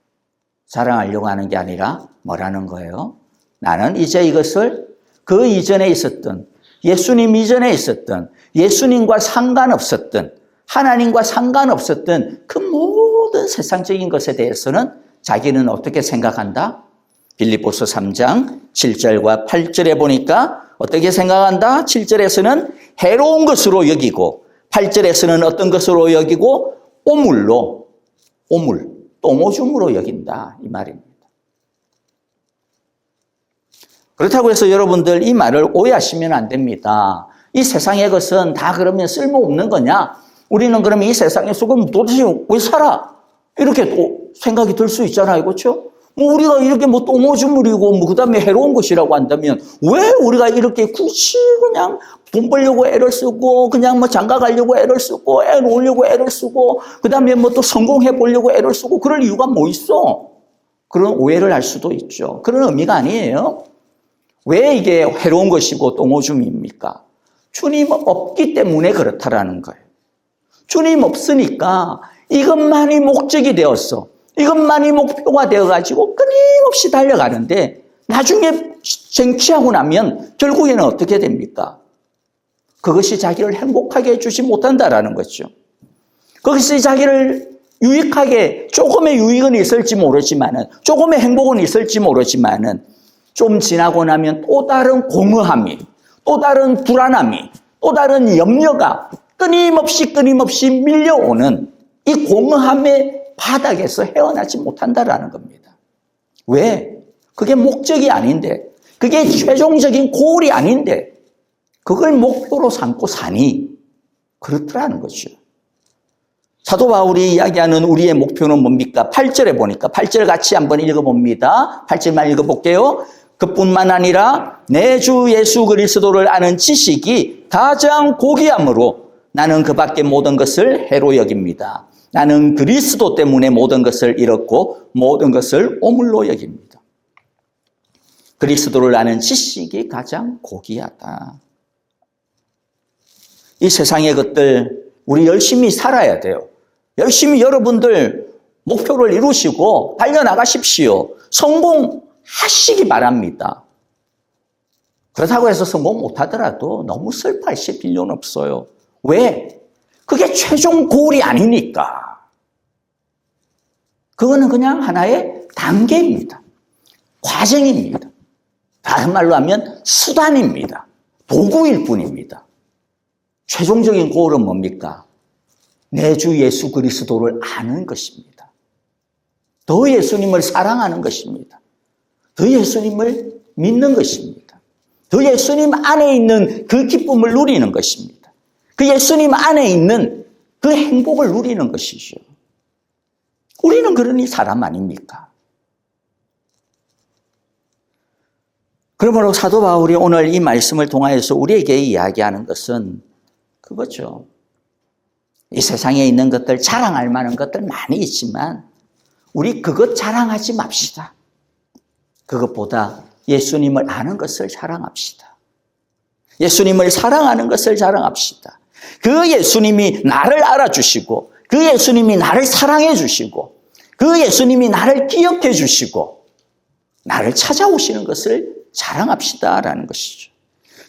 자랑하려고 하는 게 아니라 뭐라는 거예요? 나는 이제 이것을 그 이전에 있었던 예수님 이전에 있었던 예수님과 상관없었던 하나님과 상관없었던 그 모든 세상적인 것에 대해서는 자기는 어떻게 생각한다? 빌립보서 3장 7절과 8절에 보니까 어떻게 생각한다? 7절에서는 해로운 것으로 여기고 8절에서는 어떤 것으로 여기고 똥오줌으로 여긴다 이 말입니다. 그렇다고 해서 여러분들 이 말을 오해하시면 안 됩니다. 이 세상의 것은 다 그러면 쓸모없는 거냐? 우리는 그러면 이 세상에서 그럼 도대체 왜 살아? 이렇게 또 생각이 들 수 있잖아요. 그렇죠? 뭐 우리가 이렇게 뭐 똥오줌물이고 뭐 그다음에 해로운 것이라고 한다면 왜 우리가 이렇게 굳이 그냥 돈 벌려고 애를 쓰고 그냥 뭐 장가 가려고 애를 쓰고 애 놓으려고 애를 쓰고 그다음에 뭐 또 성공해 보려고 애를 쓰고 그럴 이유가 뭐 있어? 그런 오해를 할 수도 있죠. 그런 의미가 아니에요. 왜 이게 해로운 것이고 똥오줌입니까? 주님 없기 때문에 그렇다라는 거예요. 주님 없으니까 이것만이 목적이 되었어. 이것만이 목표가 되어가지고 끊임없이 달려가는데 나중에 쟁취하고 나면 결국에는 어떻게 됩니까? 그것이 자기를 행복하게 해주지 못한다라는 거죠. 그것이 자기를 유익하게 조금의 유익은 있을지 모르지만은 조금의 행복은 있을지 모르지만은 좀 지나고 나면 또 다른 공허함이 또 다른 불안함이 또 다른 염려가 끊임없이 밀려오는 이 공허함의 바닥에서 헤어나지 못한다라는 겁니다. 왜? 그게 목적이 아닌데, 그게 최종적인 고울이 아닌데, 그걸 목표로 삼고 사니? 그렇더라는 거죠. 사도 바울이 이야기하는 우리의 목표는 뭡니까? 8절에 보니까, 8절 같이 한번 읽어봅니다. 8절만 읽어볼게요. 그뿐만 아니라 내 주 예수 그리스도를 아는 지식이 가장 고귀함으로 나는 그 밖의 모든 것을 해로 여깁니다. 나는 그리스도 때문에 모든 것을 잃었고 모든 것을 오물로 여깁니다. 그리스도를 아는 지식이 가장 고귀하다. 이 세상의 것들 우리 열심히 살아야 돼요. 열심히 여러분들 목표를 이루시고 달려나가십시오. 성공하시기 바랍니다. 그렇다고 해서 성공 못하더라도 너무 슬퍼하실 필요는 없어요. 왜? 그게 최종 골이 아니니까. 그거는 그냥 하나의 단계입니다. 과정입니다. 다른 말로 하면 수단입니다. 도구일 뿐입니다. 최종적인 골은 뭡니까? 내 주 예수 그리스도를 아는 것입니다. 더 예수님을 사랑하는 것입니다. 더 예수님을 믿는 것입니다. 더 예수님 안에 있는 그 기쁨을 누리는 것입니다. 그 예수님 안에 있는 그 행복을 누리는 것이죠. 우리는 그러니 사람 아닙니까? 그러므로 사도 바울이 오늘 이 말씀을 통하여서 우리에게 이야기하는 것은 그거죠. 이 세상에 있는 것들, 자랑할 만한 것들 많이 있지만 우리 그것 자랑하지 맙시다. 그것보다 예수님을 아는 것을 자랑합시다. 예수님을 사랑하는 것을 자랑합시다. 그 예수님이 나를 알아주시고 그 예수님이 나를 사랑해 주시고 그 예수님이 나를 기억해 주시고 나를 찾아오시는 것을 자랑합시다라는 것이죠.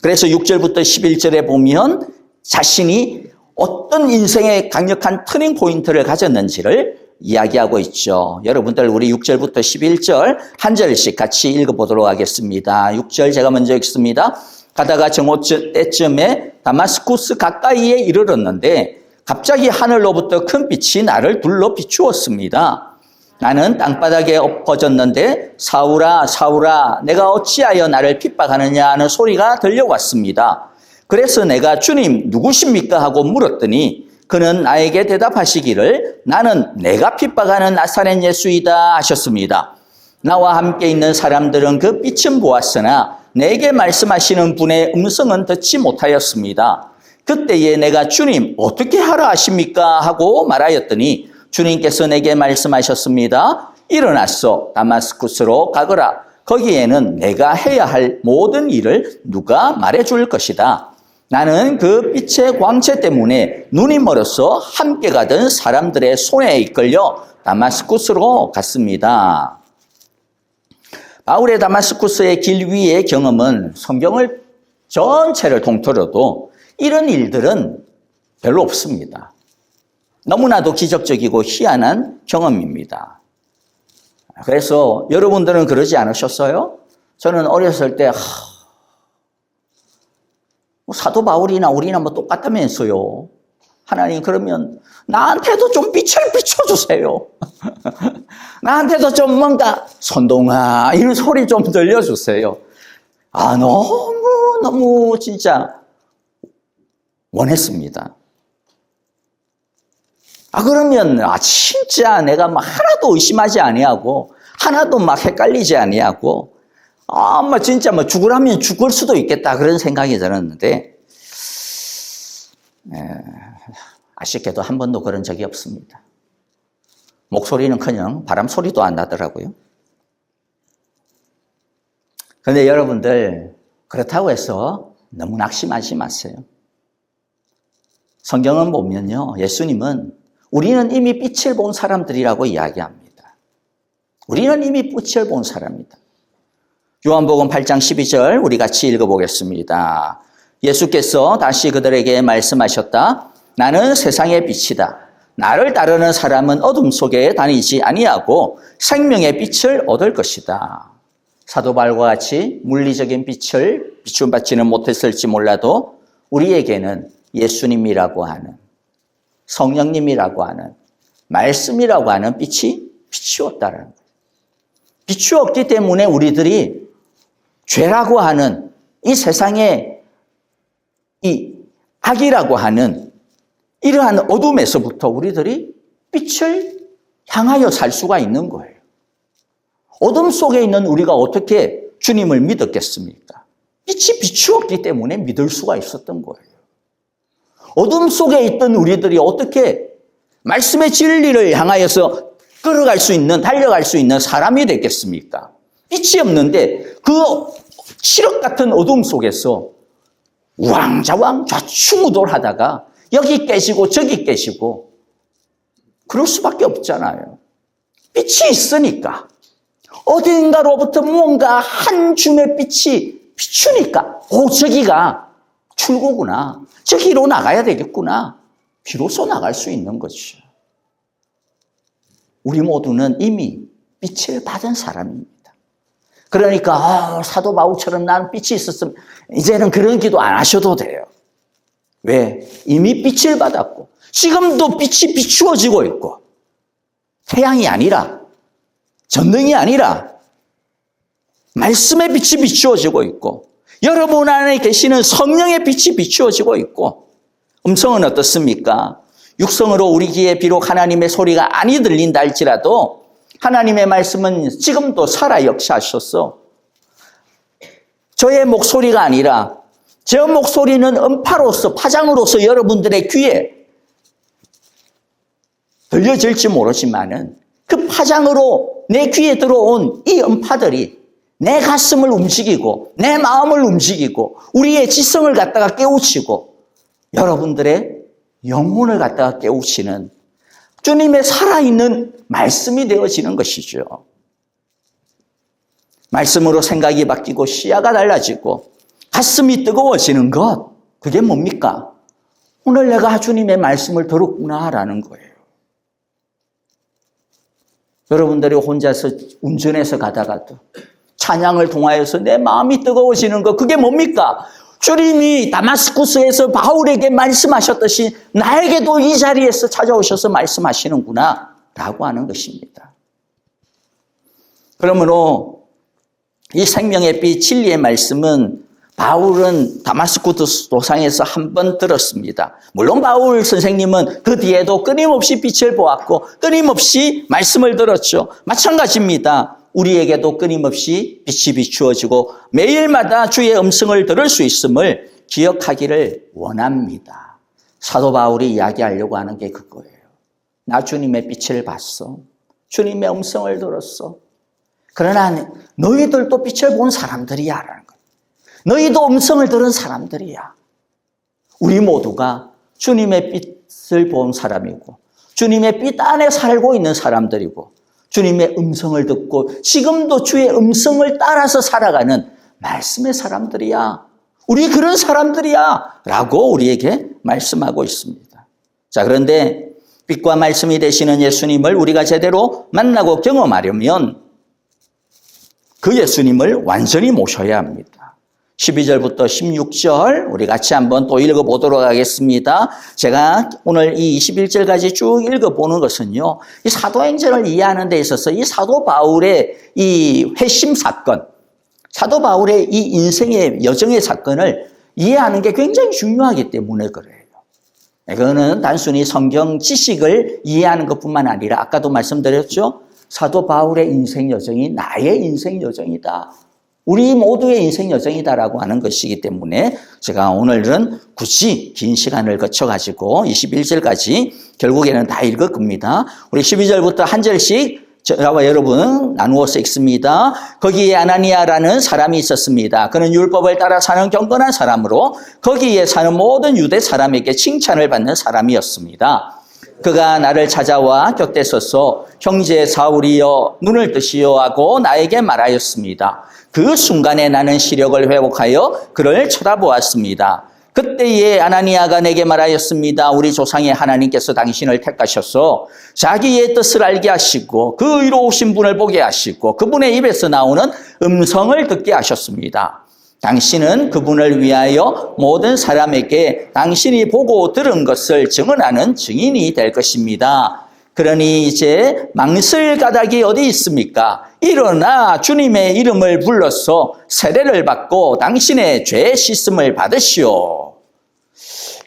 그래서 6절부터 11절에 보면 자신이 어떤 인생의 강력한 터닝 포인트를 가졌는지를 이야기하고 있죠. 여러분들 우리 6절부터 11절 한 절씩 같이 읽어보도록 하겠습니다. 6절 제가 먼저 읽습니다. 가다가 정오 때쯤에 다마스쿠스 가까이에 이르렀는데 갑자기 하늘로부터 큰 빛이 나를 둘러 비추었습니다. 나는 땅바닥에 엎어졌는데 사울아 사울아 내가 어찌하여 나를 핍박하느냐 하는 소리가 들려왔습니다. 그래서 내가 주님 누구십니까 하고 물었더니 그는 나에게 대답하시기를 나는 내가 핍박하는 나사렛 예수이다 하셨습니다. 나와 함께 있는 사람들은 그 빛은 보았으나 내게 말씀하시는 분의 음성은 듣지 못하였습니다. 그때에 내가 주님 어떻게 하라 하십니까 하고 말하였더니 주님께서 내게 말씀하셨습니다. 일어나서 다마스쿠스로 가거라. 거기에는 내가 해야 할 모든 일을 누가 말해줄 것이다. 나는 그 빛의 광채 때문에 눈이 멀어서 함께 가던 사람들의 손에 이끌려 다마스쿠스로 갔습니다. 바울의 다마스쿠스의 길 위의 경험은 성경을 전체를 통틀어도 이런 일들은 별로 없습니다. 너무나도 기적적이고 희한한 경험입니다. 그래서 여러분들은 그러지 않으셨어요? 저는 어렸을 때 사도 바울이나 우리나 뭐 똑같다면서요. 하나님 그러면 나한테도 좀 빛을 비춰주세요. 나한테도 좀 뭔가 선동아 이런 소리 좀 들려주세요. 너무 진짜 원했습니다. 그러면 진짜 내가 막 하나도 의심하지 아니하고 하나도 막 헷갈리지 아니하고 진짜 죽으라면 죽을 수도 있겠다 그런 생각이 들었는데 아쉽게도 한 번도 그런 적이 없습니다. 목소리는커녕 바람 소리도 안 나더라고요. 그런데 여러분들 그렇다고 해서 너무 낙심하지 마세요. 성경은 보면요, 예수님은 우리는 이미 빛을 본 사람들이라고 이야기합니다. 우리는 이미 빛을 본 사람이다. 요한복음 8장 12절 우리 같이 읽어보겠습니다. 예수께서 다시 그들에게 말씀하셨다. 나는 세상의 빛이다. 나를 따르는 사람은 어둠 속에 다니지 아니하고 생명의 빛을 얻을 것이다. 사도 바울과 같이 물리적인 빛을 비춤받지는 못했을지 몰라도 우리에게는 예수님이라고 하는 성령님이라고 하는 말씀이라고 하는 빛이 비추었다는 거예요. 비추었기 때문에 우리들이 죄라고 하는 이 세상의 이 악이라고 하는 이러한 어둠에서부터 우리들이 빛을 향하여 살 수가 있는 거예요. 어둠 속에 있는 우리가 어떻게 주님을 믿었겠습니까? 빛이 비추었기 때문에 믿을 수가 있었던 거예요. 어둠 속에 있던 우리들이 어떻게 말씀의 진리를 향하여서 끌어갈 수 있는, 달려갈 수 있는 사람이 되겠습니까? 빛이 없는데 그 칠흑 같은 어둠 속에서 우왕좌왕 좌충우돌하다가 여기 깨지고 저기 깨지고 그럴 수밖에 없잖아요. 빛이 있으니까 어딘가로부터 무언가 한 줌의 빛이 비추니까 저기가 출구구나. 저기로 나가야 되겠구나. 비로소 나갈 수 있는 거죠. 우리 모두는 이미 빛을 받은 사람입니다. 그러니까 사도 바울처럼 나는 빛이 있었으면 이제는 그런 기도 안 하셔도 돼요. 왜? 이미 빛을 받았고 지금도 빛이 비추어지고 있고 태양이 아니라 전등이 아니라 말씀의 빛이 비추어지고 있고 여러분 안에 계시는 성령의 빛이 비추어지고 있고 음성은 어떻습니까? 육성으로 우리 귀에 비록 하나님의 소리가 아니 들린다 할지라도 하나님의 말씀은 지금도 살아 역사하셔서 저의 목소리가 아니라 저 목소리는 음파로서 파장으로서 여러분들의 귀에 들려질지 모르지만은 그 파장으로 내 귀에 들어온 이 음파들이 내 가슴을 움직이고 내 마음을 움직이고 우리의 지성을 갖다가 깨우치고 여러분들의 영혼을 갖다가 깨우치는 주님의 살아있는 말씀이 되어지는 것이죠. 말씀으로 생각이 바뀌고 시야가 달라지고 가슴이 뜨거워지는 것, 그게 뭡니까? 오늘 내가 주님의 말씀을 들었구나라는 거예요. 여러분들이 혼자서 운전해서 가다가도 찬양을 통하여서 내 마음이 뜨거워지는 것, 그게 뭡니까? 주님이 다마스쿠스에서 바울에게 말씀하셨듯이 나에게도 이 자리에서 찾아오셔서 말씀하시는구나 라고 하는 것입니다. 그러므로 이 생명의 빛 진리의 말씀은 바울은 다마스쿠스 도상에서 한 번 들었습니다. 물론 바울 선생님은 그 뒤에도 끊임없이 빛을 보았고 끊임없이 말씀을 들었죠. 마찬가지입니다. 우리에게도 끊임없이 빛이 비추어지고 매일마다 주의 음성을 들을 수 있음을 기억하기를 원합니다. 사도 바울이 이야기하려고 하는 게 그거예요. 나 주님의 빛을 봤어. 주님의 음성을 들었어. 그러나 너희들도 빛을 본 사람들이야 라는 거예요. 너희도 음성을 들은 사람들이야. 우리 모두가 주님의 빛을 본 사람이고 주님의 빛 안에 살고 있는 사람들이고 주님의 음성을 듣고 지금도 주의 음성을 따라서 살아가는 말씀의 사람들이야. 우리 그런 사람들이야 라고 우리에게 말씀하고 있습니다. 자, 그런데 빛과 말씀이 되시는 예수님을 우리가 제대로 만나고 경험하려면 그 예수님을 완전히 모셔야 합니다. 12절부터 16절 우리 같이 한번 또 읽어보도록 하겠습니다. 제가 오늘 이 21절까지 쭉 읽어보는 것은요, 이 사도행전을 이해하는 데 있어서 이 사도 바울의 이 회심 사건, 사도 바울의 이 인생의 여정의 사건을 이해하는 게 굉장히 중요하기 때문에 그래요. 이거는 단순히 성경 지식을 이해하는 것뿐만 아니라 아까도 말씀드렸죠. 사도 바울의 인생 여정이 나의 인생 여정이다. 우리 모두의 인생 여정이다라고 하는 것이기 때문에 제가 오늘은 굳이 긴 시간을 거쳐가지고 21절까지 결국에는 다 읽을 겁니다. 우리 12절부터 한 절씩 저와 여러분 나누어서 읽습니다. 거기에 아나니아라는 사람이 있었습니다. 그는 율법을 따라 사는 경건한 사람으로 거기에 사는 모든 유대 사람에게 칭찬을 받는 사람이었습니다. 그가 나를 찾아와 곁에 서서 형제 사울이여 눈을 뜨시오 하고 나에게 말하였습니다. 그 순간에 나는 시력을 회복하여 그를 쳐다보았습니다. 그때에 아나니아가 내게 말하였습니다. 우리 조상의 하나님께서 당신을 택하셔서 자기의 뜻을 알게 하시고 그 의로우신 분을 보게 하시고 그분의 입에서 나오는 음성을 듣게 하셨습니다. 당신은 그분을 위하여 모든 사람에게 당신이 보고 들은 것을 증언하는 증인이 될 것입니다. 그러니 이제 망설 까닭이 어디 있습니까? 일어나 주님의 이름을 불러서 세례를 받고 당신의 죄 씻음을 받으시오.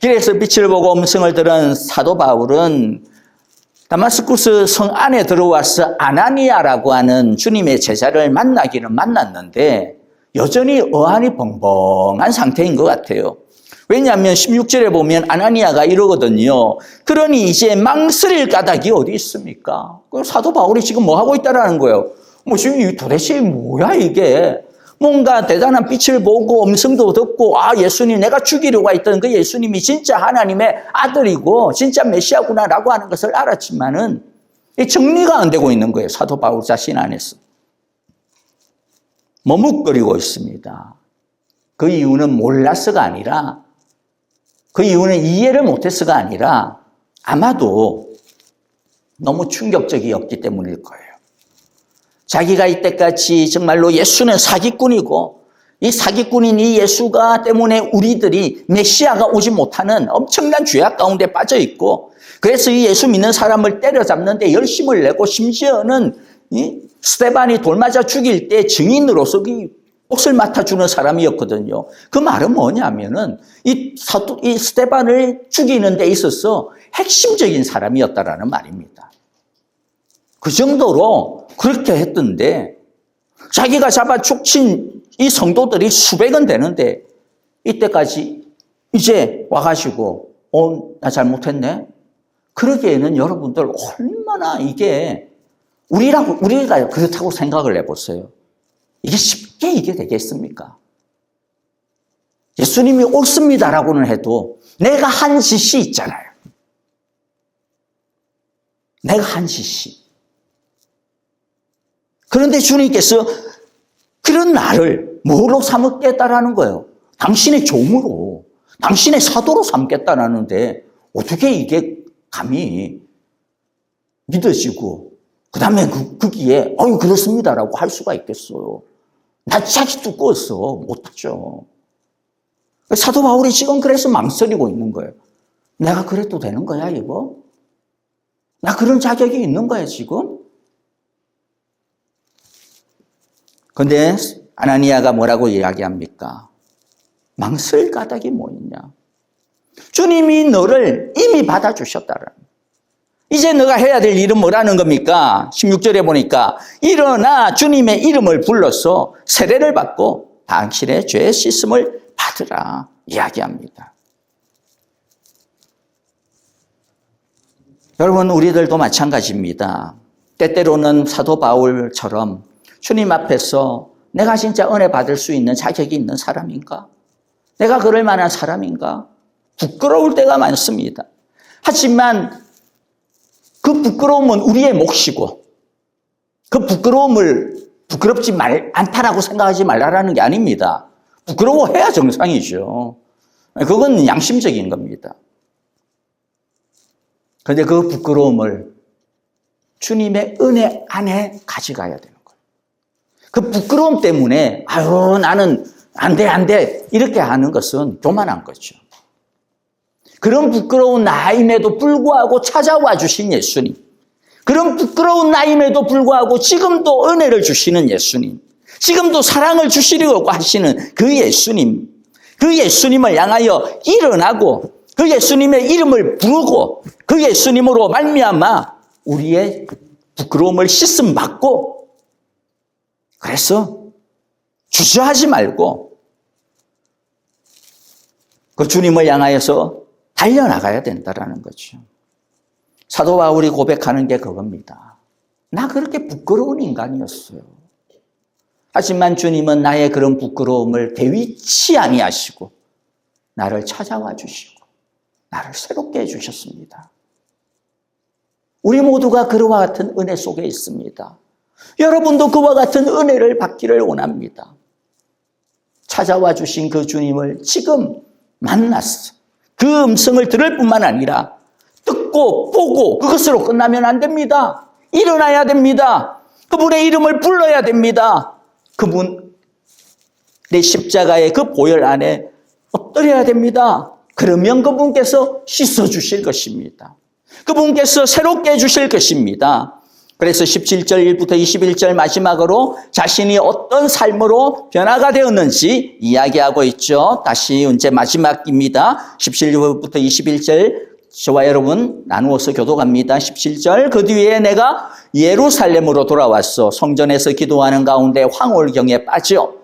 그래서 빛을 보고 음성을 들은 사도 바울은 다마스쿠스 성 안에 들어와서 아나니아라고 하는 주님의 제자를 만나기는 만났는데 여전히 어안이 벙벙한 상태인 것 같아요. 왜냐하면 16절에 보면 아나니아가 이러거든요. 그러니 이제 망설일 까닭이 어디 있습니까? 사도 바울이 지금 뭐 하고 있다라는 거예요. 지금 도대체 뭐야 이게? 뭔가 대단한 빛을 보고 음성도 듣고 예수님 내가 죽이려고 했던 그 예수님이 진짜 하나님의 아들이고 진짜 메시아구나라고 하는 것을 알았지만은 정리가 안 되고 있는 거예요. 사도 바울 자신 안에서. 머뭇거리고 있습니다. 그 이유는 몰라서가 아니라 그 이유는 이해를 못해서가 아니라 아마도 너무 충격적이었기 때문일 거예요. 자기가 이때까지 정말로 예수는 사기꾼이고 이 사기꾼인 이 예수가 때문에 우리들이 메시아가 오지 못하는 엄청난 죄악 가운데 빠져 있고 그래서 이 예수 믿는 사람을 때려잡는데 열심을 내고 심지어는 스데반이 돌 맞아 죽일 때 증인으로서 옷을 맡아주는 사람이었거든요. 그 말은 뭐냐면은 이 스데반을 죽이는 데 있어서 핵심적인 사람이었다라는 말입니다. 그 정도로 그렇게 했던데 자기가 잡아 죽친 이 성도들이 수백은 되는데 이때까지 이제 와가지고 나 잘못했네? 그러기에는 여러분들 얼마나 이게 우리가 그렇다고 생각을 해보세요. 이게 쉽게 이게 되겠습니까? 예수님이 옳습니다라고는 해도 내가 한 짓이 있잖아요. 내가 한 짓이. 그런데 주님께서 그런 나를 뭐로 삼겠다라는 거예요? 당신의 종으로, 당신의 사도로 삼겠다라는데 어떻게 이게 감히 믿어지고 그 다음에 거기에 그렇습니다라고 할 수가 있겠어요. 나 자기 두꺼워서 못하죠. 사도 바울이 지금 그래서 망설이고 있는 거예요. 내가 그래도 되는 거야 이거? 나 그런 자격이 있는 거야 지금? 근데 아나니아가 뭐라고 이야기합니까? 망설 까닭이 뭐 있냐? 주님이 너를 이미 받아주셨다라는. 이제 너가 해야 될 일은 뭐라는 겁니까? 16절에 보니까 일어나 주님의 이름을 불러서 세례를 받고 당신의 죄 씻음을 받으라 이야기합니다. 여러분 우리들도 마찬가지입니다. 때때로는 사도 바울처럼 주님 앞에서 내가 진짜 은혜 받을 수 있는 자격이 있는 사람인가? 내가 그럴 만한 사람인가? 부끄러울 때가 많습니다. 하지만 그 부끄러움은 우리의 몫이고 그 부끄러움을 부끄럽지 않다라고 생각하지 말라라는 게 아닙니다. 부끄러워해야 정상이죠. 그건 양심적인 겁니다. 그런데 그 부끄러움을 주님의 은혜 안에 가져가야 되는 거예요. 그 부끄러움 때문에 나는 안 돼 이렇게 하는 것은 교만한 거죠. 그런 부끄러운 나임에도 불구하고 찾아와 주신 예수님, 그런 부끄러운 나임에도 불구하고 지금도 은혜를 주시는 예수님, 지금도 사랑을 주시려고 하시는 그 예수님, 그 예수님을 향하여 일어나고 그 예수님의 이름을 부르고 그 예수님으로 말미암아 우리의 부끄러움을 씻음 받고, 그래서 주저하지 말고 그 주님을 향하여서 달려나가야 된다라는 거죠. 사도 바울이 고백하는 게 그겁니다. 나 그렇게 부끄러운 인간이었어요. 하지만 주님은 나의 그런 부끄러움을 대위치 아니하시고 나를 찾아와 주시고 나를 새롭게 해주셨습니다. 우리 모두가 그와 같은 은혜 속에 있습니다. 여러분도 그와 같은 은혜를 받기를 원합니다. 찾아와 주신 그 주님을 지금 만났어. 그 음성을 들을 뿐만 아니라 듣고 보고 그것으로 끝나면 안 됩니다. 일어나야 됩니다. 그분의 이름을 불러야 됩니다. 그분 내 십자가의 그 보혈 안에 엎드려야 됩니다. 그러면 그분께서 씻어주실 것입니다. 그분께서 새롭게 해주실 것입니다. 그래서 17절 1부터 21절 마지막으로 자신이 어떤 삶으로 변화가 되었는지 이야기하고 있죠. 다시 이제 마지막입니다. 17절부터 21절 저와 여러분 나누어서 교독합니다. 17절 그 뒤에 내가 예루살렘으로 돌아왔어. 성전에서 기도하는 가운데 황홀경에 빠져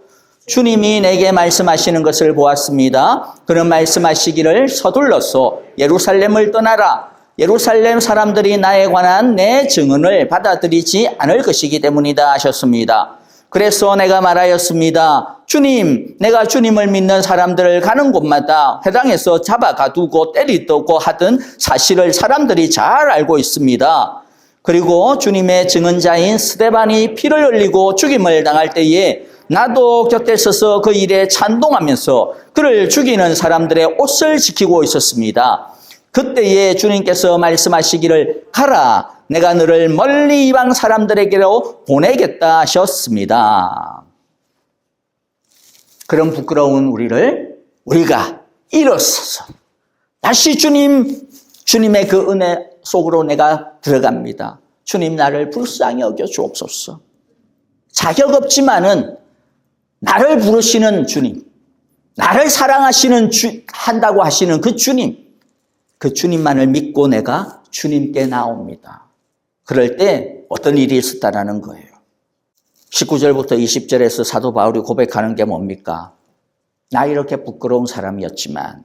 주님이 내게 말씀하시는 것을 보았습니다. 그는 말씀하시기를 서둘러서 예루살렘을 떠나라. 예루살렘 사람들이 나에 관한 내 증언을 받아들이지 않을 것이기 때문이다 하셨습니다. 그래서 내가 말하였습니다. 주님, 내가 주님을 믿는 사람들을 가는 곳마다 회당에서 잡아가두고 때리고 하던 사실을 사람들이 잘 알고 있습니다. 그리고 주님의 증언자인 스데반이 피를 흘리고 죽임을 당할 때에 나도 곁에 서서 그 일에 찬동하면서 그를 죽이는 사람들의 옷을 지키고 있었습니다. 그때에 주님께서 말씀하시기를 가라, 내가 너를 멀리 이방 사람들에게로 보내겠다 하셨습니다. 그런 부끄러운 우리가 일어서서 다시 주님의 그 은혜 속으로 내가 들어갑니다. 주님, 나를 불쌍히 여겨 주옵소서. 자격 없지만은 나를 부르시는 주님, 나를 사랑하시는 한다고 하시는 그 주님만을 믿고 내가 주님께 나옵니다. 그럴 때 어떤 일이 있었다라는 거예요. 19절부터 20절에서 사도 바울이 고백하는 게 뭡니까? 나 이렇게 부끄러운 사람이었지만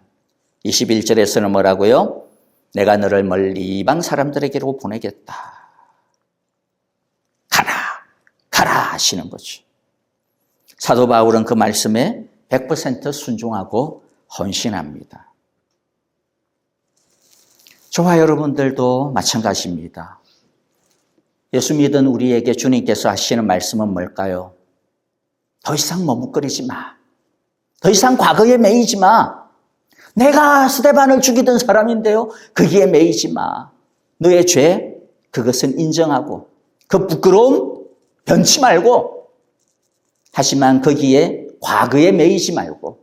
21절에서는 뭐라고요? 내가 너를 멀리 이방 사람들에게로 보내겠다. 가라 하시는 거죠. 사도 바울은 그 말씀에 100% 순종하고 헌신합니다. 저와 여러분들도 마찬가지입니다. 예수 믿은 우리에게 주님께서 하시는 말씀은 뭘까요? 더 이상 머뭇거리지 마. 더 이상 과거에 매이지 마. 내가 스데반을 죽이던 사람인데요. 거기에 매이지 마. 너의 죄, 그것은 인정하고 그 부끄러움 변치 말고, 하지만 거기에 과거에 매이지 말고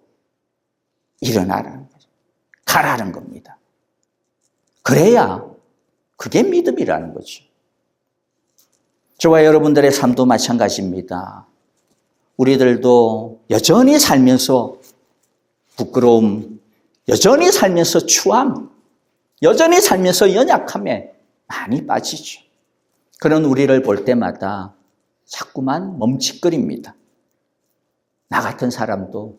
일어나라는 거죠. 가라는 겁니다. 그래야 그게 믿음이라는 거죠. 저와 여러분들의 삶도 마찬가지입니다. 우리들도 여전히 살면서 부끄러움, 여전히 살면서 추함, 여전히 살면서 연약함에 많이 빠지죠. 그런 우리를 볼 때마다 자꾸만 멈칫거립니다. 나 같은 사람도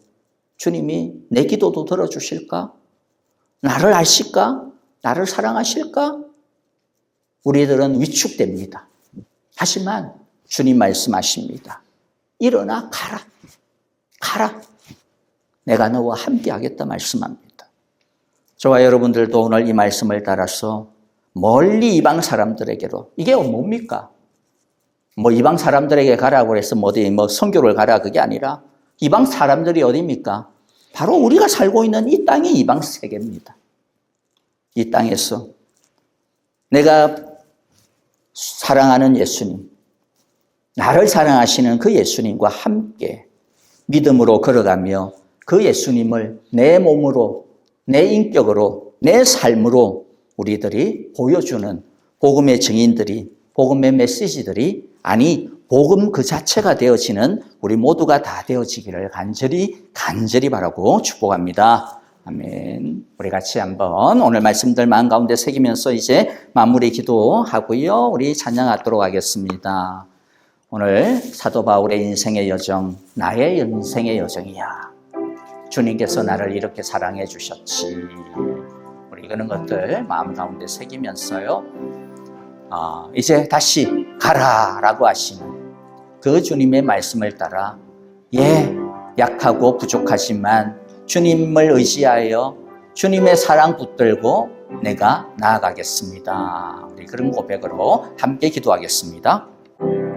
주님이 내 기도도 들어주실까? 나를 아실까? 나를 사랑하실까? 우리들은 위축됩니다. 하지만 주님 말씀하십니다. 일어나 가라. 내가 너와 함께 하겠다 말씀합니다. 저와 여러분들도 오늘 이 말씀을 따라서 멀리 이방 사람들에게로, 이게 뭡니까? 이방 사람들에게 가라고 해서 어디 선교를 가라, 그게 아니라 이방 사람들이 어디입니까? 바로 우리가 살고 있는 이 땅이 이방 세계입니다. 이 땅에서 내가 사랑하는 예수님, 나를 사랑하시는 그 예수님과 함께 믿음으로 걸어가며 그 예수님을 내 몸으로, 내 인격으로, 내 삶으로 우리들이 보여주는 복음의 증인들이, 복음의 메시지들이, 아니 복음 그 자체가 되어지는 우리 모두가 다 되어지기를 간절히 바라고 축복합니다. 아멘. 우리 같이 한번 오늘 말씀들 마음 가운데 새기면서 이제 마무리 기도하고요. 우리 찬양하도록 하겠습니다. 오늘 사도 바울의 인생의 여정, 나의 인생의 여정이야. 주님께서 나를 이렇게 사랑해 주셨지. 우리 그런 것들 마음 가운데 새기면서요. 이제 다시 가라라고 하시는 그 주님의 말씀을 따라, 약하고 부족하지만 주님을 의지하여 주님의 사랑 붙들고 내가 나아가겠습니다. 우리 그런 고백으로 함께 기도하겠습니다.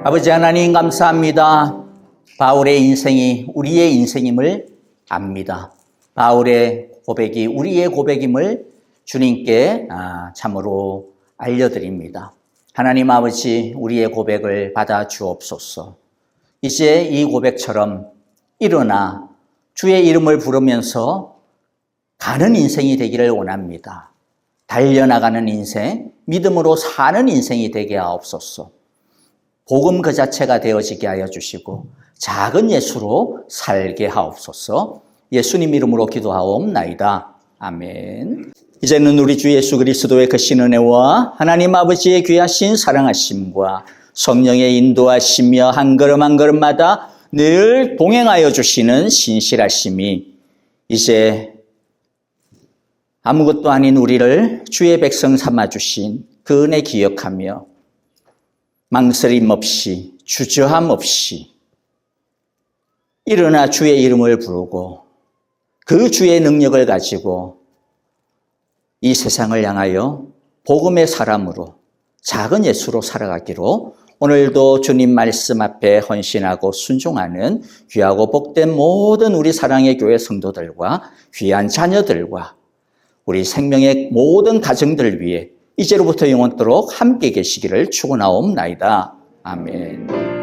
아버지 하나님 감사합니다. 바울의 인생이 우리의 인생임을 압니다. 바울의 고백이 우리의 고백임을 주님께 참으로 알려드립니다. 하나님 아버지, 우리의 고백을 받아 주옵소서. 이제 이 고백처럼 일어나 주의 이름을 부르면서 가는 인생이 되기를 원합니다. 달려나가는 인생, 믿음으로 사는 인생이 되게 하옵소서. 복음 그 자체가 되어지게 하여 주시고 작은 예수로 살게 하옵소서. 예수님 이름으로 기도하옵나이다. 아멘. 이제는 우리 주 예수 그리스도의 크신 은혜와 하나님 아버지의 귀하신 사랑하심과 성령의 인도하시며 한 걸음 한 걸음마다 늘 동행하여 주시는 신실하심이 이제 아무것도 아닌 우리를 주의 백성 삼아주신 그 은혜 기억하며 망설임 없이 주저함 없이 일어나 주의 이름을 부르고 그 주의 능력을 가지고 이 세상을 향하여 복음의 사람으로 작은 예수로 살아가기로 오늘도 주님 말씀 앞에 헌신하고 순종하는 귀하고 복된 모든 우리 사랑의 교회 성도들과 귀한 자녀들과 우리 생명의 모든 가정들 위해 이제로부터 영원토록 함께 계시기를 축원하옵나이다. 아멘.